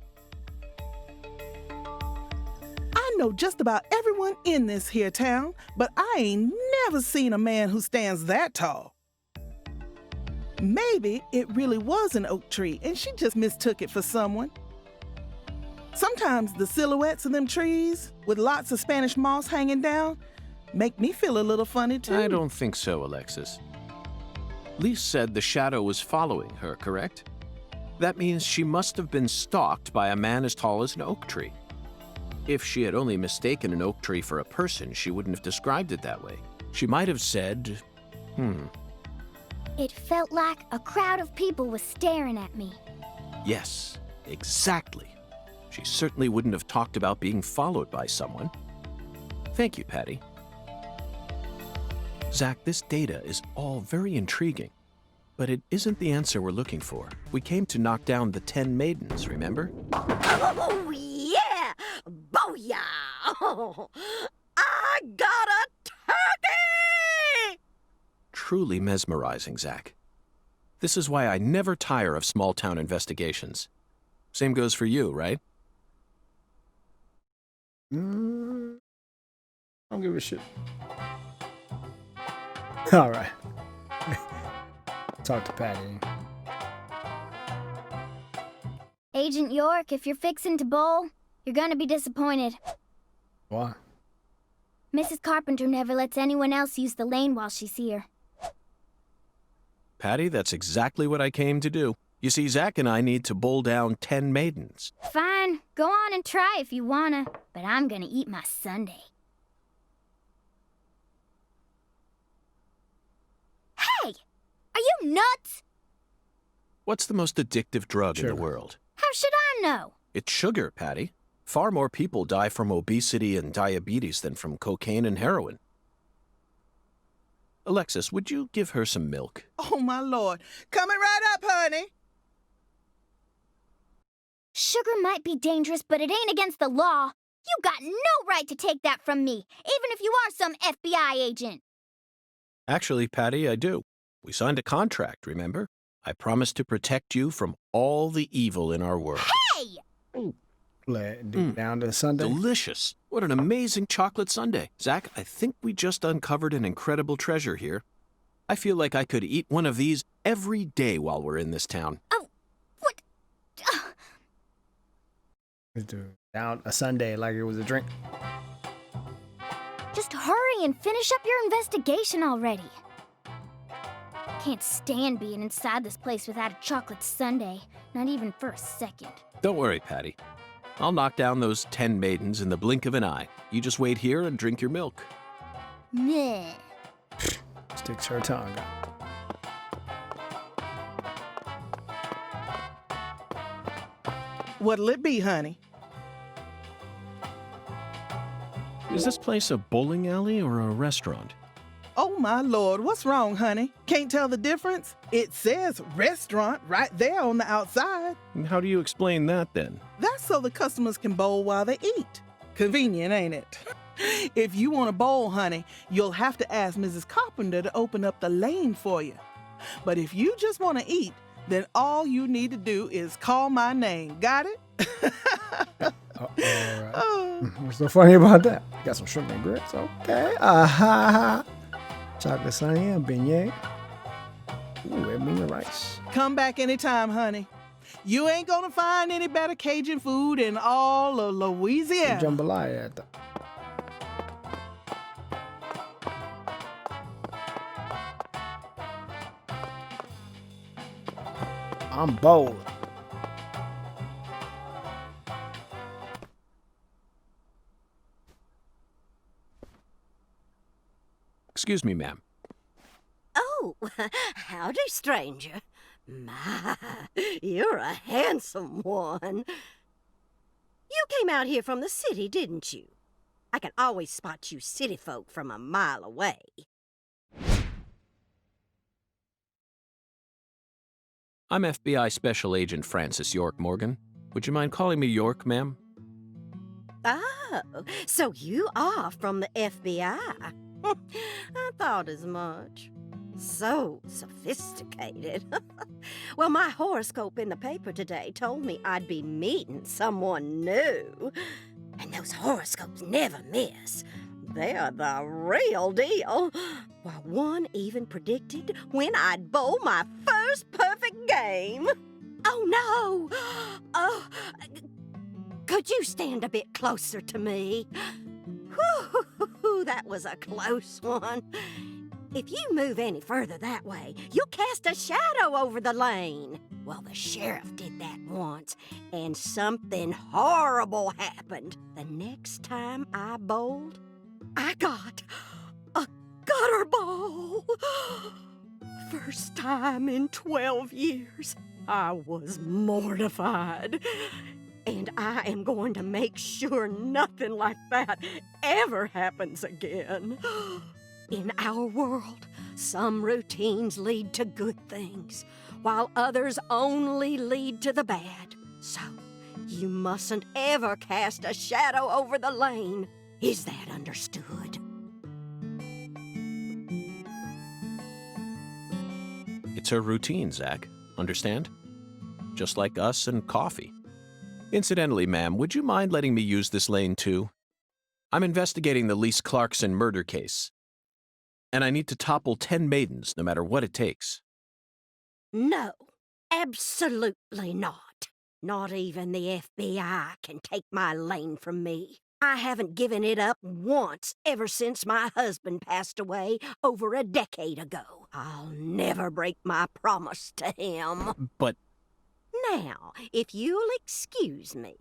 I know just about everyone in this here town, but I ain't never seen a man who stands that tall. Maybe it really was an oak tree and she just mistook it for someone. Sometimes the silhouettes of them trees with lots of Spanish moss hanging down make me feel a little funny too. I don't think so, Alexis. Lise said the shadow was following her, correct? That means she must have been stalked by a man as tall as an oak tree. If she had only mistaken an oak tree for a person, she wouldn't have described it that way. She might have said, It felt like a crowd of people was staring at me. Yes, exactly. She certainly wouldn't have talked about being followed by someone. Thank you, Patty. Zach, this data is all very intriguing. But it isn't the answer we're looking for. We came to knock down the 10 maidens, remember? Oh, yeah! Booyah! Oh, I got a turkey! Truly mesmerizing, Zach. This is why I never tire of small-town investigations. Same goes for you, right? I don't give a shit. All right. Talk to Patty. Agent York, if you're fixing to bowl, you're gonna be disappointed. Why? Mrs. Carpenter never lets anyone else use the lane while she's here. Patty, that's exactly what I came to do. You see, Zach and I need to bowl down 10 maidens. Fine, go on and try if you wanna, but I'm gonna eat my sundae. Hey! Are you nuts? What's the most addictive drug in the world? How should I know? It's sugar, Patty. Far more people die from obesity and diabetes than from cocaine and heroin. Alexis, would you give her some milk? Oh, my Lord. Coming right up, honey. Sugar might be dangerous, but it ain't against the law. You got no right to take that from me, even if you are some FBI agent. Actually, Patty, I do. We signed a contract, remember? I promised to protect you from all the evil in our world. Hey! Down to Sunday. Delicious. What an amazing chocolate sundae. Zach, I think we just uncovered an incredible treasure here. I feel like I could eat one of these every day while we're in this town. Oh, what? Down a Sunday like it was a drink. Just hurry and finish up your investigation already. Can't stand being inside this place without a chocolate sundae, not even for a second. Don't worry, Patty. I'll knock down those 10 maidens in the blink of an eye. You just wait here and drink your milk. Meh. Sticks her tongue out. What'll it be, honey? Is this place a bowling alley or a restaurant? Oh, my Lord, what's wrong, honey? Can't tell the difference? It says restaurant right there on the outside. And how do you explain that, then? That's so the customers can bowl while they eat. Convenient, ain't it? If you want to bowl, honey, you'll have to ask Mrs. Carpenter to open up the lane for you. But if you just want to eat, then all you need to do is call my name. Got it? All right. What's so funny about that? Got some shrimp and grits. Okay. Chocolate sundae and beignet. Ooh, red bean and rice. Come back anytime, honey. You ain't gonna find any better Cajun food in all of Louisiana. Jambalaya. I'm bold. Excuse me, ma'am. Oh, howdy, stranger. My, you're a handsome one. You came out here from the city, didn't you? I can always spot you city folk from a mile away. I'm FBI Special Agent Francis York Morgan. Would you mind calling me York, ma'am? Oh, so you are from the FBI. I thought as much. So sophisticated. Well, my horoscope in the paper today told me I'd be meeting someone new. And those horoscopes never miss. They're the real deal. Well, one even predicted when I'd bowl my first perfect game. Oh, no! Oh, could you stand a bit closer to me? Whew, that was a close one. If you move any further that way, you'll cast a shadow over the lane. Well, the sheriff did that once, and something horrible happened. The next time I bowled, I got a gutter ball. First time in 12 years. I was mortified. And I am going to make sure nothing like that ever happens again. In our world, Some routines lead to good things, while others only lead to the bad. So, you mustn't ever cast a shadow over the lane. Is that understood? It's her routine, Zach. Understand? Just like us and coffee. Incidentally, ma'am, would you mind letting me use this lane too? I'm investigating the Lise Clarkson murder case. And I need to topple 10 maidens, no matter what it takes. No, absolutely not. Not even the FBI can take my lane from me. I haven't given it up once ever since my husband passed away over a decade ago. I'll never break my promise to him. But... Now, if you'll excuse me.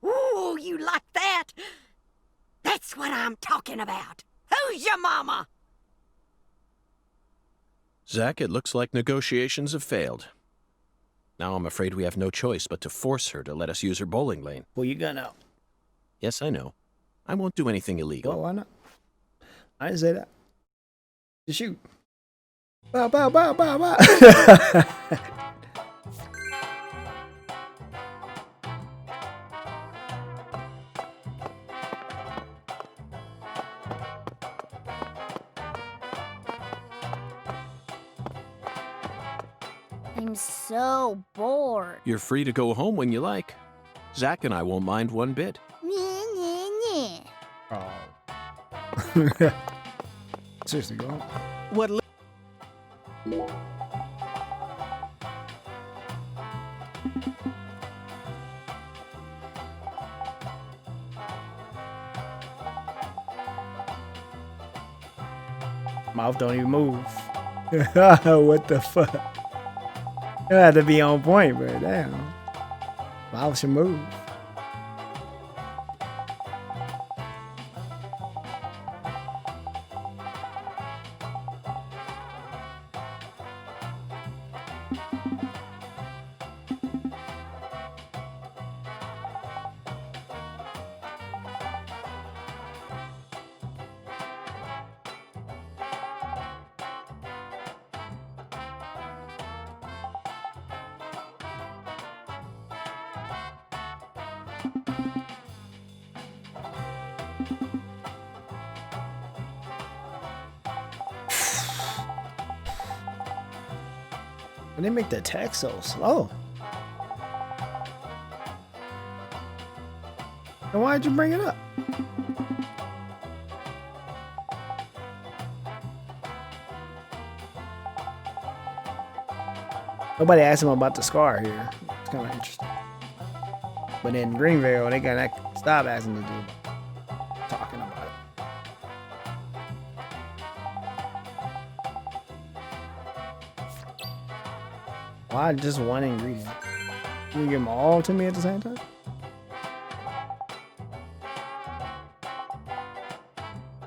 Ooh, you like that? That's what I'm talking about. Who's your mama? Zach, it looks like negotiations have failed. Now I'm afraid we have no choice but to force her to let us use her bowling lane. Well, you gonna? Yes, I know. I won't do anything illegal. Well, why not? I didn't say that. Just shoot. Bow, bow, bow, bow, bow. I'm so bored. You're free to go home when you like. Zach and I won't mind one bit. Nyeh. Oh. Seriously, go on. What? Mouth don't even move. What the fuck? It had to be on point, but damn. Mouth should move. And they make the text so slow. And why'd you bring it up? Nobody asked him about the scar here. It's kind of interesting. But in Greenville, they gotta stop asking to do talking about it. Why just one ingredient? Can you give them all to me at the same time?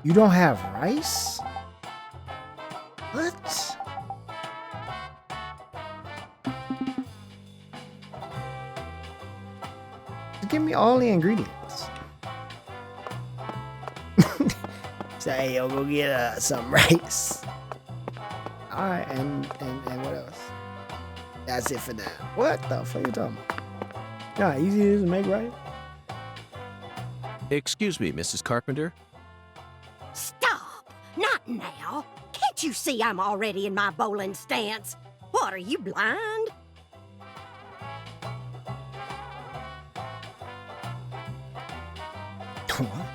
You don't have rice? What? Give me all the ingredients. Say, yo, go get some rice. All right, and what else? That's it for now. What the fuck you talking about? Yeah, easy it is to make, right? Excuse me, Mrs. Carpenter. Stop! Not now! Can't you see I'm already in my bowling stance? What, are you blind? What?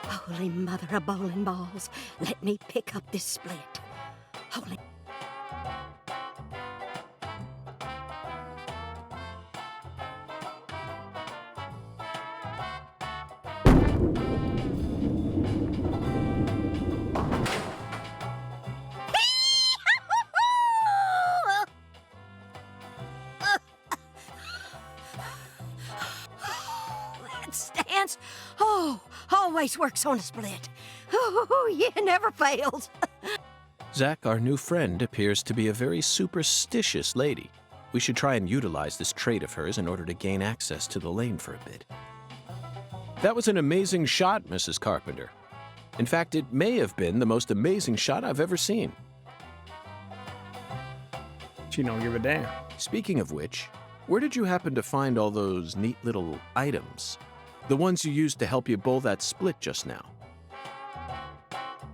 Holy mother of bowling balls, let me pick up this split. Holy... always works on a split. Oh, yeah, never fails. Zach, our new friend, appears to be a very superstitious lady. We should try and utilize this trait of hers in order to gain access to the lane for a bit. That was an amazing shot, Mrs. Carpenter. In fact, it may have been the most amazing shot I've ever seen. She don't give a damn. Speaking of which, where did you happen to find all those neat little items? The ones you used to help you bowl that split just now.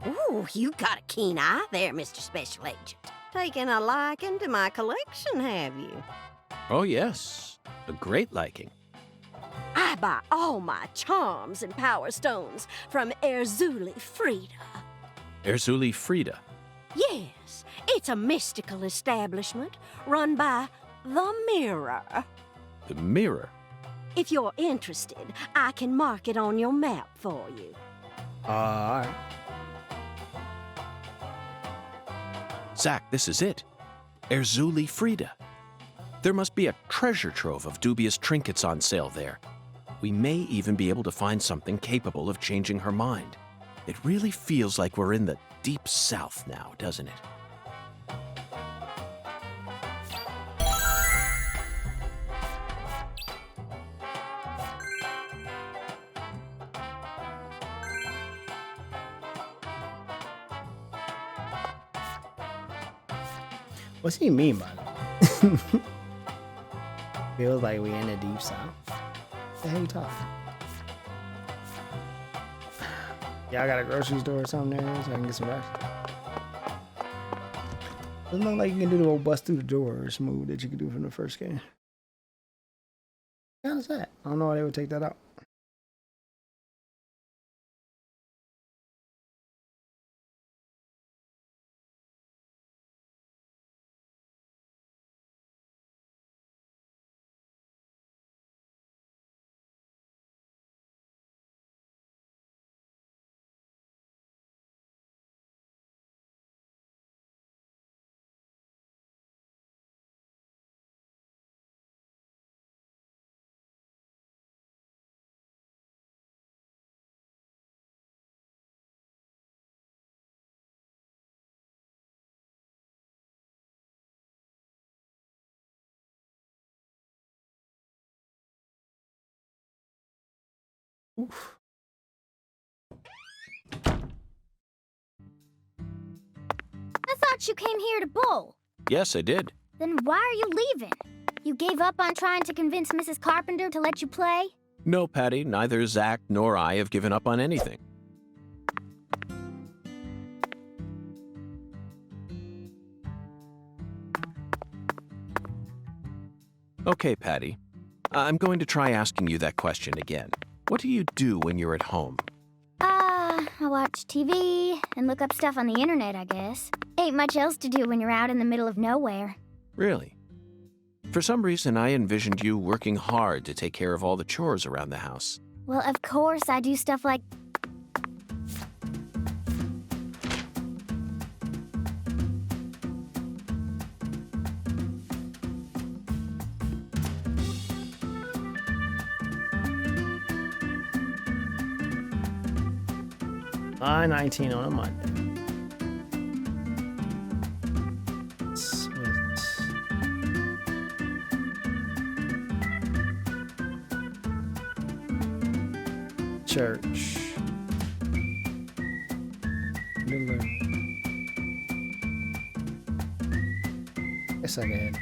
Ooh, you got a keen eye there, Mr. Special Agent. Taking a liking to my collection, have you? Oh, yes. A great liking. I buy all my charms and power stones from Erzuli Frida. Erzuli Frida. Yes, it's a mystical establishment run by the Mirror. The Mirror? If you're interested, I can mark it on your map for you. All right. Zach, this is it. Erzuli Frida. There must be a treasure trove of dubious trinkets on sale there. We may even be able to find something capable of changing her mind. It really feels like we're in the deep south now, doesn't it? What's he mean by that? Feels like we in the deep south. What the hell you talking? Y'all got a grocery store or something there so I can get some rice? Doesn't look like you can do the old bust through the door smooth that you could do from the first game. What is that? I don't know why they would take that out. Oof. I thought you came here to bowl. Yes, I did. Then why are you leaving? You gave up on trying to convince Mrs. Carpenter to let you play? No, Patty, neither Zach nor I have given up on anything. Okay, Patty. I'm going to try asking you that question again. What do you do when you're at home? I watch TV and look up stuff on the internet, I guess. Ain't much else to do when you're out in the middle of nowhere. Really? For some reason, I envisioned you working hard to take care of all the chores around the house. Well, of course, I do stuff like... I-19 on a Monday. Church. Guess I can.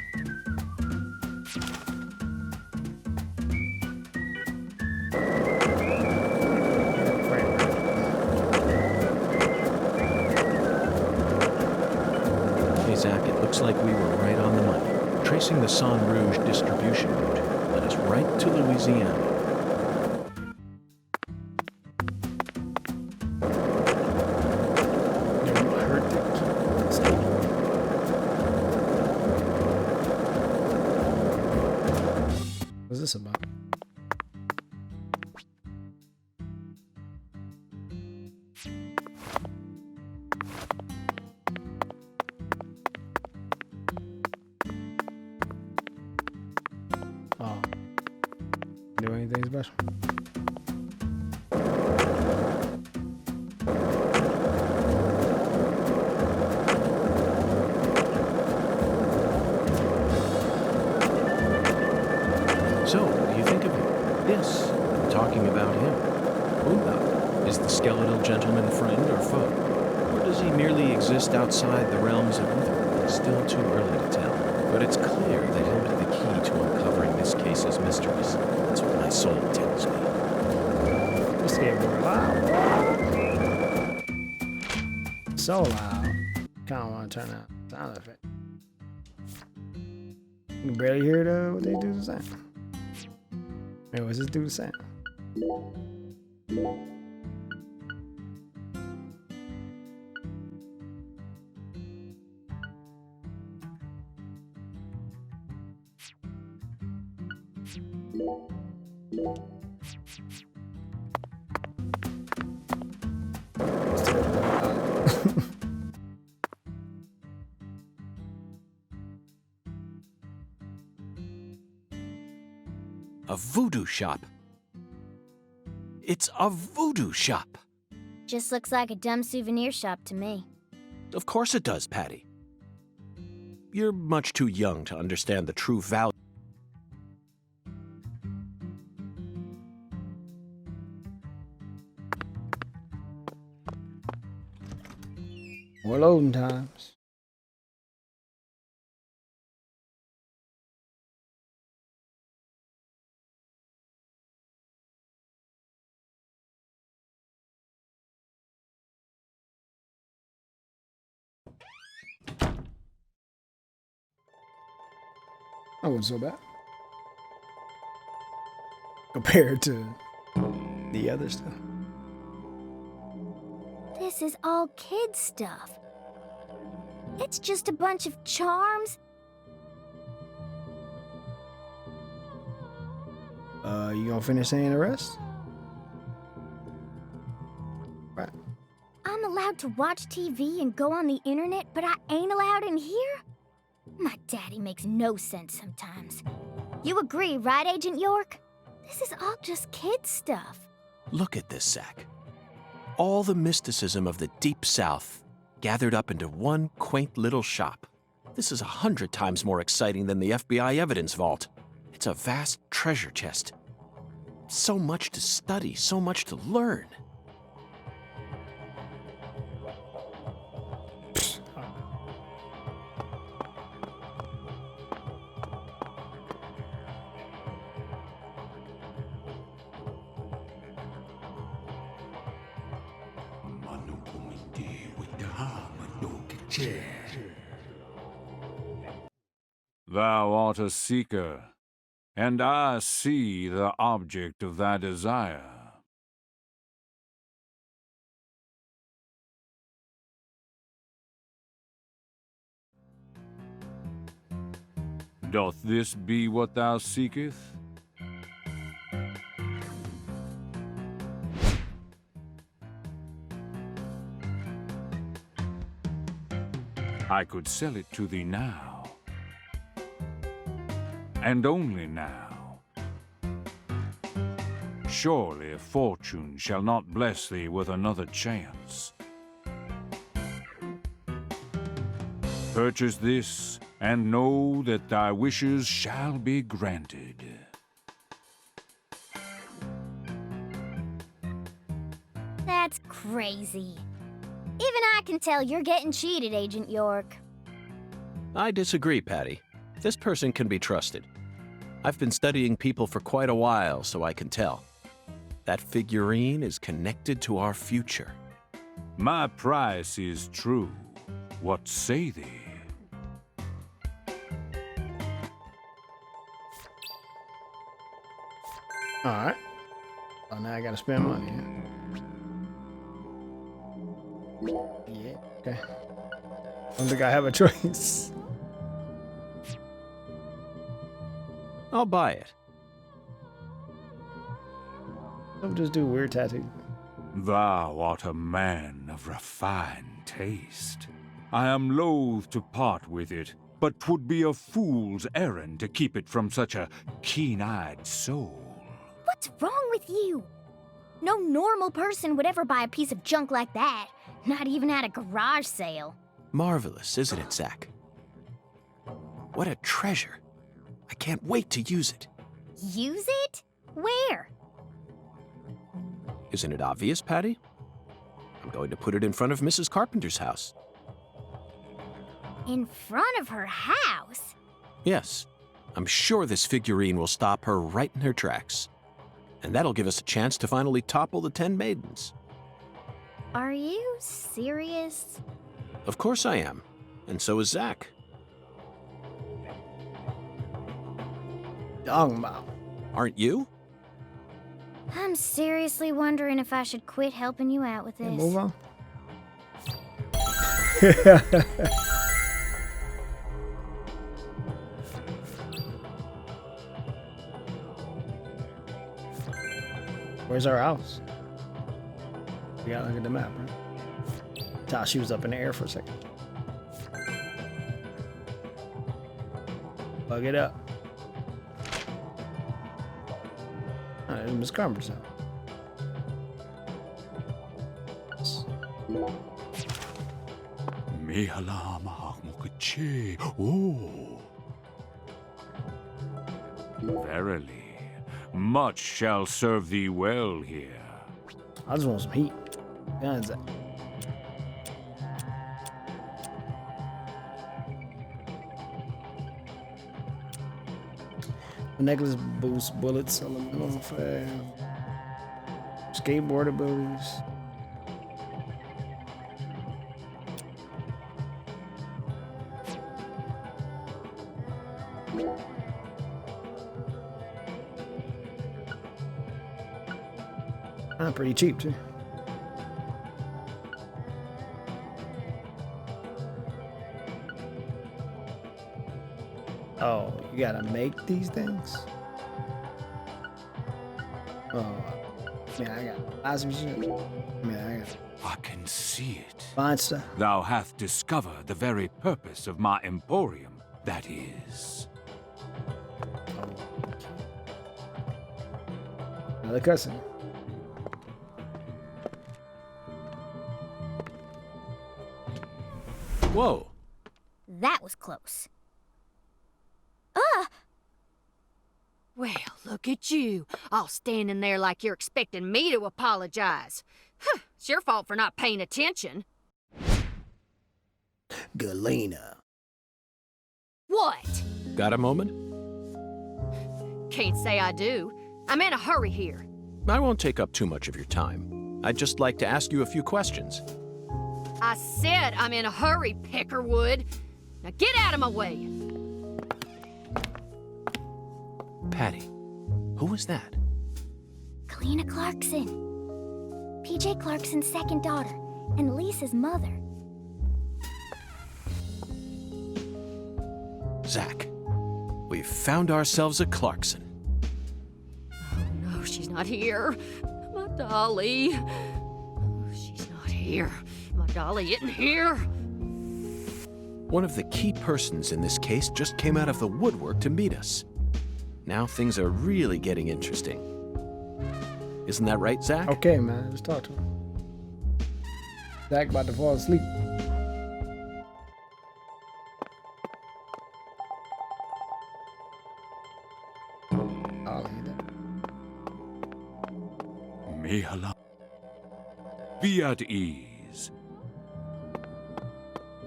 Hey, Zach, it looks like we were right on the money. Tracing the San Rouge distribution route led us right to Louisiana. What's this about? Oh. Do anything special? gentleman friend or foe? Or does he merely exist outside the realms of either? It's still too early to tell. But it's clear that he'll be the key to uncovering this case's mysteries. That's what my soul tells me. This game is loud. So loud. Kinda wanna turn out the sound effect. You can barely hear what they do the same. Hey, what's this do the same? A voodoo shop. It's a voodoo shop. Just looks like a dumb souvenir shop to me. Of course it does, Patty. You're much too young to understand the true value. More loading times. That wasn't so bad compared to the other stuff. This is all kid stuff. It's just a bunch of charms. You gonna finish saying the rest? Right. I'm allowed to watch TV and go on the internet, but I ain't allowed in here? My daddy makes no sense sometimes. You agree, right, Agent York? This is all just kid stuff. Look at this, Zach. All the mysticism of the Deep South gathered up into one quaint little shop. This is 100 times more exciting than the FBI evidence vault. It's a vast treasure chest. So much to study, so much to learn. Thou art a seeker, and I see the object of thy desire. Doth this be what thou seekest? I could sell it to thee now, and only now. Surely fortune shall not bless thee with another chance. Purchase this, and know that thy wishes shall be granted. That's crazy. Even I can tell you're getting cheated, Agent York. I disagree, Patty. This person can be trusted. I've been studying people for quite a while, so I can tell. That figurine is connected to our future. My price is true. What say thee? Alright. Oh, now I gotta spend money. Yeah, okay. I don't think I have a choice. I'll buy it. Don't just do weird tattoo. Thou art a man of refined taste. I am loath to part with it, but 'twould be a fool's errand to keep it from such a keen-eyed soul. What's wrong with you? No normal person would ever buy a piece of junk like that. Not even at a garage sale. Marvelous, isn't it, Zach? What a treasure. I can't wait to use it. Use it? Where? Isn't it obvious, Patty? going to put it in front of Mrs. Carpenter's house. In front of her house? Yes, I'm sure this figurine will stop her right in her tracks. And that'll give us a chance to finally topple the 10 maidens. Are you serious? Of course I am. And so is Zach. Talking about. Aren't you? I'm seriously wondering if I should quit helping you out with this. Yeah, move on. Where's our house? We gotta look at the map, right? Thought she was up in the air for a second. Plug it up. Oh, there's Miss Carpenter's house. Oh. Verily, much shall serve thee well here. I just want some heat. Guns. Necklace boosts bullets, elemental fire, skateboard abilities. Pretty cheap too. Oh, you gotta make these things? Oh, man, I got lots of shit. I can see it. Fine stuff. Thou hath discovered the very purpose of my emporium, that is. Another cussing. Whoa. That was close. Well, look at you, all standing there like you're expecting me to apologize. Huh, it's your fault for not paying attention. Galena. What? Got a moment? Can't say I do. I'm in a hurry here. I won't take up too much of your time. I'd just like to ask you a few questions. I said I'm in a hurry, Peckerwood. Now get out of my way. Patty, who was that? Galena Clarkson. PJ Clarkson's second daughter, and Lisa's mother. Zach, we've found ourselves a Clarkson. Oh no, she's not here. My dolly. Oh, she's not here. My dolly isn't here. One of the key persons in this case just came out of the woodwork to meet us. Now things are really getting interesting. Isn't that right, Zach? Okay, man, let's talk to him. Zach about to fall asleep. I'll hear that. Mihala. Be at ease.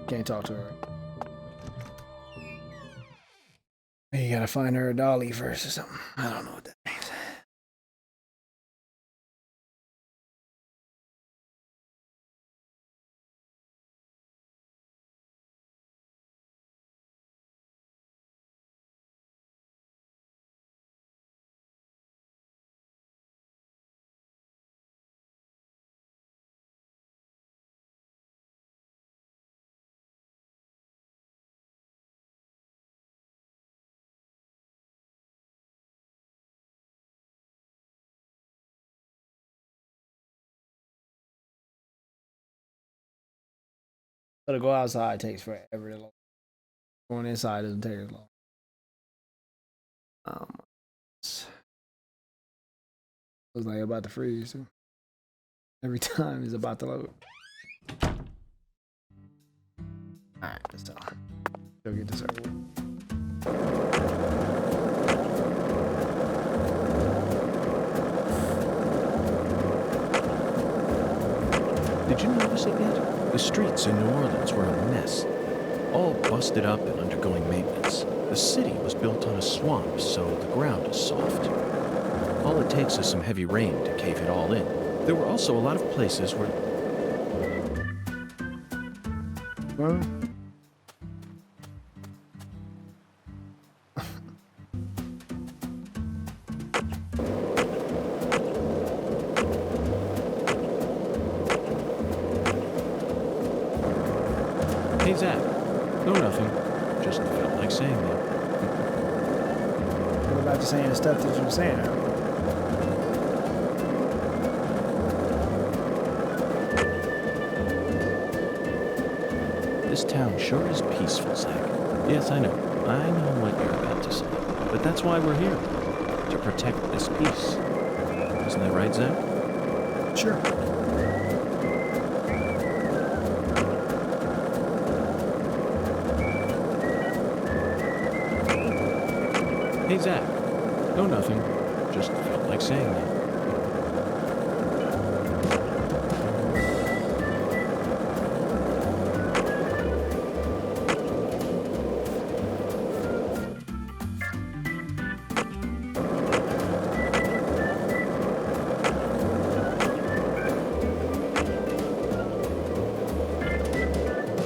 Can't talk to her. You gotta find her a dolly first or something. I don't know what that means. So to go outside takes forever to load. Going inside doesn't take as long. Looks like it's about to freeze too. Every time it's about to load. Alright, let's go. Go get the server. Did you notice it yet? The streets in New Orleans were a mess, all busted up and undergoing maintenance. The city was built on a swamp, so the ground is soft. All it takes is some heavy rain to cave it all in. There were also a lot of places where... Well, Hey, Zach. No, nothing. Just felt like saying that. what about you saying the stuff that you were saying earlier? This town sure is peaceful, Zach. Yes, I know. I know what you're about to say. But that's why we're here. To protect this peace. Isn't that right, Zach? Sure. Hey, Zach. No, nothing. Just felt like saying that.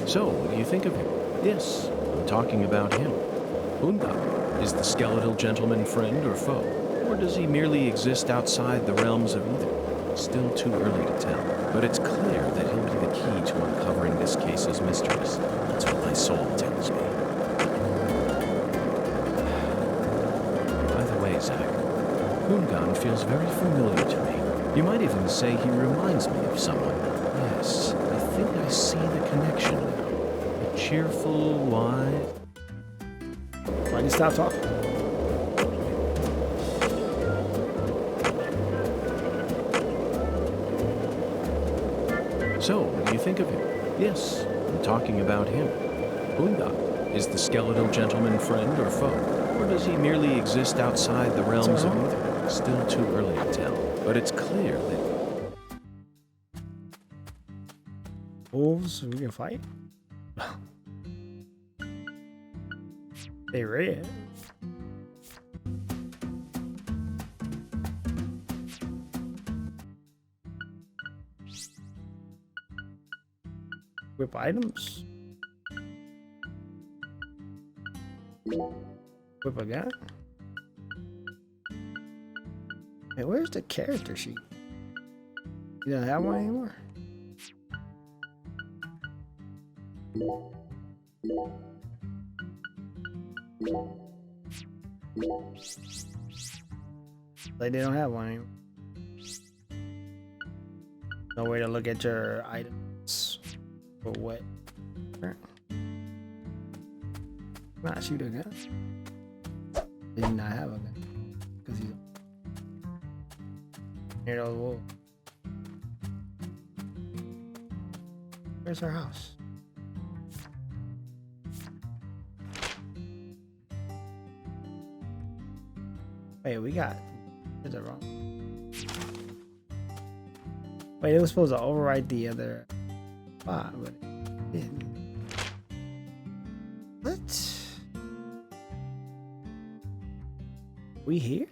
So, what do you think of him? Yes, I'm talking about him. Unga, is the skeletal gentleman friend or foe? Or does he merely exist outside the realms of either? Still too early to tell. But it's clear that he'll be the key to uncovering this case's mysteries. That's what my soul tells me. By the way, Zach, Ungan feels very familiar to me. You might even say he reminds me of someone. Yes, I think I see the connection now. A cheerful, wise... Why'd you stop talking? So, what do you think of him? Yes, I'm talking about him. Unga, is the skeletal gentleman friend or foe? Or does he merely exist outside the realms of either? Still too early to tell. But it's clear that... Wolves, we can fight? They red. Whip items. Whip a gun. Hey, where's the character sheet? You don't have one anymore? Like they don't have one anymore. No way to look at your items for what? Not shoot a gun. Did you not have a gun? Because you near those wolves. Where's her house? Wait, we got... Is it wrong? Wait, it was supposed to overwrite the other spot, but it didn't. What? We here?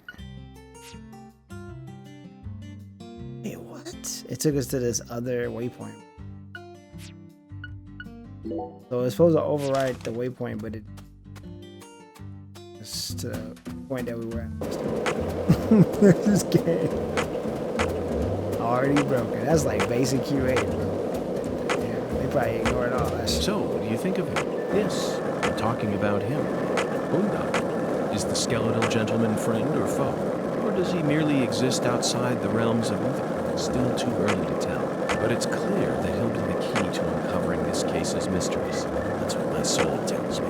Wait, what? It took us to this other waypoint. So it's supposed to overwrite the waypoint, but it's to the point that we were at. This game already broken. That's like basic QA, bro. Yeah, they probably ignored all that shit. So, what do you think of him? Yes, I'm talking about him. Unga, is the skeletal gentleman friend or foe? Or does he merely exist outside the realms of either? Still too early to tell. But it's clear that he'll be the key to uncovering this case's mysteries. That's what my soul tells me.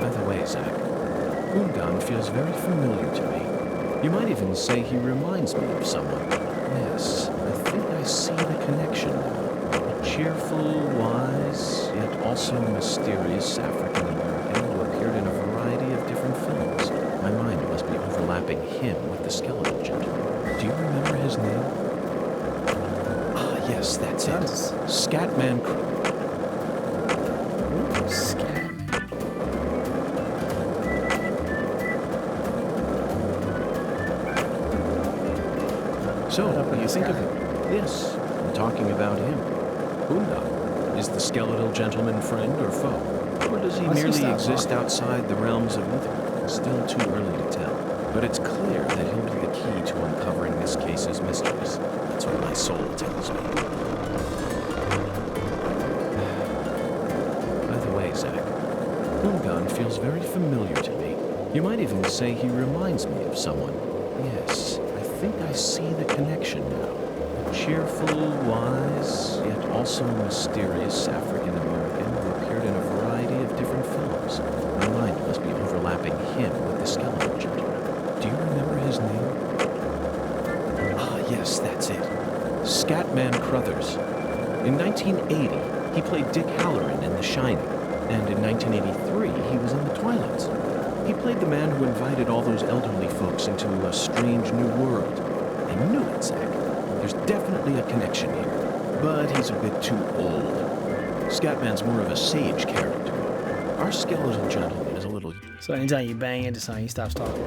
By the way, Zach, Ungan feels very familiar to me. You might even say he reminds me of someone. Yes, I think I see the connection now. A cheerful, wise, yet also mysterious African-American who appeared in a variety of different films. My mind must be overlapping him with the skeletal gentleman. Do you remember his his name? Ah, yes, that's it. Scatman. Scat. So, what do you think of him? Yes, I'm talking about him. Hunda. Is the skeletal gentleman friend or foe? Or does he merely exist outside the realms of ether? Still too early to tell. But it's clear that he'll be the key to uncovering this case's mysteries. That's what my soul tells me. By the way, Zach, Hungan feels very familiar to me. You might even say he reminds me of someone. Yes, I think I see the connection now. A cheerful, wise, yet also mysterious African-American who appeared in a variety of different films. My mind must be overlapping him with the skeletal gentleman. Do you remember his name? Ah, yes, that's it. Scatman Crothers. In 1980, he played Dick Halloran in The Shining. And in 1983, he was in The Twilight Zone. He played the man who invited all those elderly folks into a strange new world. I knew it, Zach. There's definitely a connection here. But he's a bit too old. Scatman's more of a sage character. Our skeletal gentleman is a little... So anytime you bang into something, he stops talking.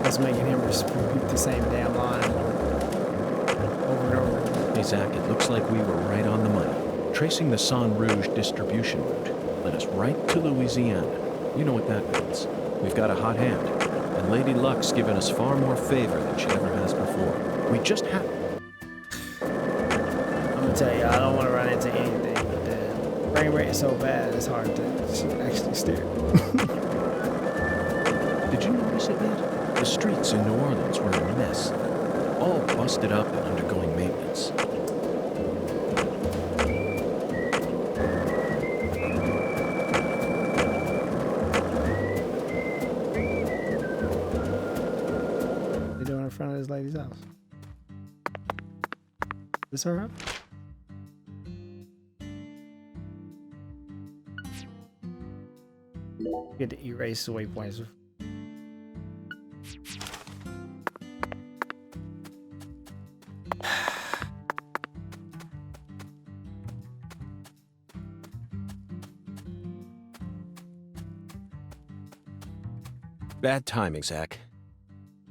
That's making him repeat the same damn line over and over. Hey, Zach, it looks like we were right on the money. Tracing the San Rouge distribution route led us right to Louisiana. You know what that means. We've got a hot hand, and Lady Luck's given us far more favor than she ever has before. We just have... I'm gonna tell you, I don't want to run into anything, but the frame rate is so bad, it's hard to actually steer. Did you notice it yet? The streets in New Orleans were a mess. All busted up and undergoing maintenance. In front of this lady's house. Is her house? Get to erase the waypoints. Bad timing, Zach.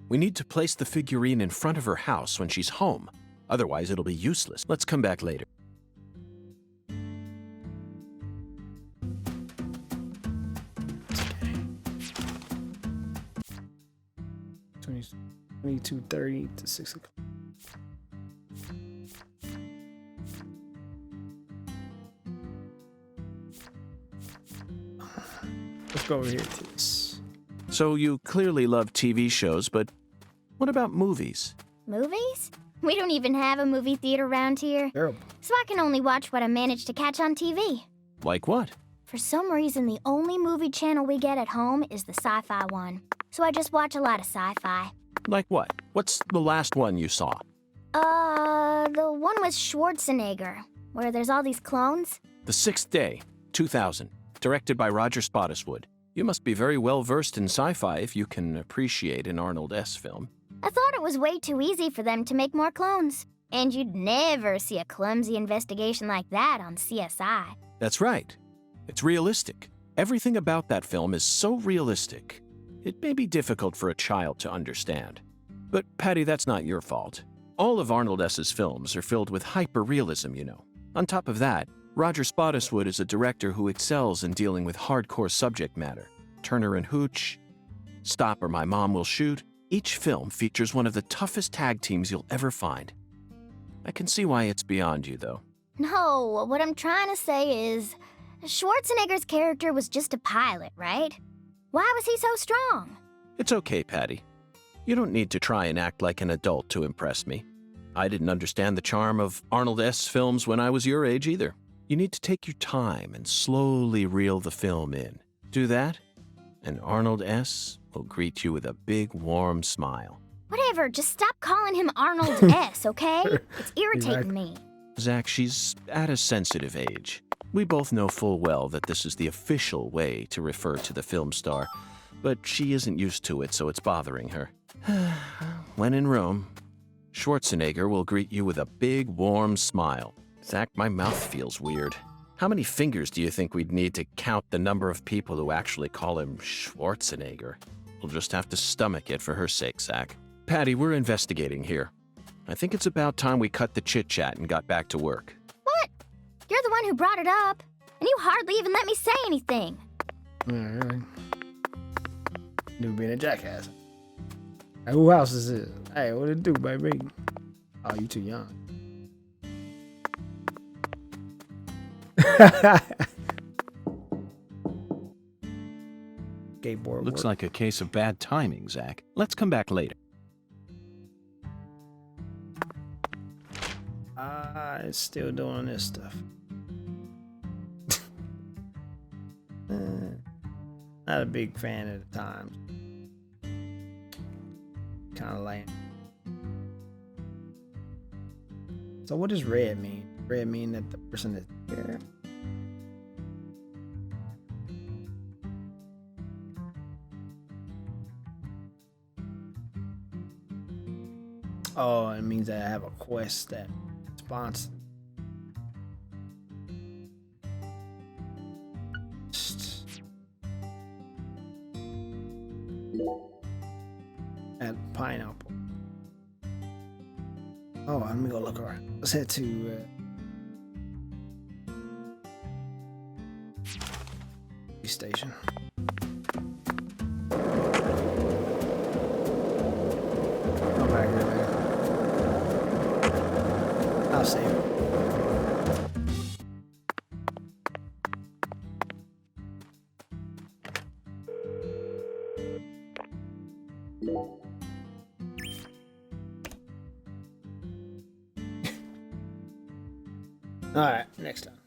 We need to place the figurine in front of her house when she's home. Otherwise, it'll be useless. Let's come back later. Okay. 22:30 to 6 o'clock. Let's go over here to this. So you clearly love TV shows, but what about movies? Movies? We don't even have a movie theater around here. Terrible. So I can only watch what I manage to catch on TV. Like what? For some reason, the only movie channel we get at home is the sci-fi one. So I just watch a lot of sci-fi. Like what? What's the last one you saw? The one with Schwarzenegger, where there's all these clones. The Sixth Day, 2000, directed by Roger Spottiswoode. You must be very well versed in sci-fi if you can appreciate an Arnold S. film. I thought it was way too easy for them to make more clones. And you'd never see a clumsy investigation like that on CSI. That's right. It's realistic. Everything about that film is so realistic. It may be difficult for a child to understand. But, Patty, that's not your fault. All of Arnold S.'s films are filled with hyper-realism, you know. On top of that, Roger Spottiswoode is a director who excels in dealing with hardcore subject matter. Turner and Hooch, Stop or My Mom Will Shoot. Each film features one of the toughest tag teams you'll ever find. I can see why it's beyond you, though. No, what I'm trying to say is, Schwarzenegger's character was just a pilot, right? Why was he so strong? It's okay, Patty. You don't need to try and act like an adult to impress me. I didn't understand the charm of Arnold S. films when I was your age either. You need to take your time and slowly reel the film in. Do that, and Arnold S. will greet you with a big, warm smile. Whatever, just stop calling him Arnold S., okay? It's irritating me. Zach, she's at a sensitive age. We both know full well that this is the official way to refer to the film star, but she isn't used to it, so it's bothering her. When in Rome, Schwarzenegger will greet you with a big, warm smile. Zach, my mouth feels weird. How many fingers do you think we'd need to count the number of people who actually call him Schwarzenegger? We'll just have to stomach it for her sake, Zach. Patty, we're investigating here. I think it's about time we cut the chit-chat and got back to work. What? You're the one who brought it up, and you hardly even let me say anything. Alright. Dude being a jackass. Hey, who house is this? Hey, what it do, baby? Oh, you too young. Skateboard Looks work. like a case of bad timing, Zach. Let's come back later. It's still doing this stuff. Not a big fan at the time. Kind of lame. So what does red mean? Red mean that the person is there. Oh, it means that I have a quest that responds. At pineapple. Oh, let me go look around. Let's head to station. Come back here, man. I'll save it. All right, next time.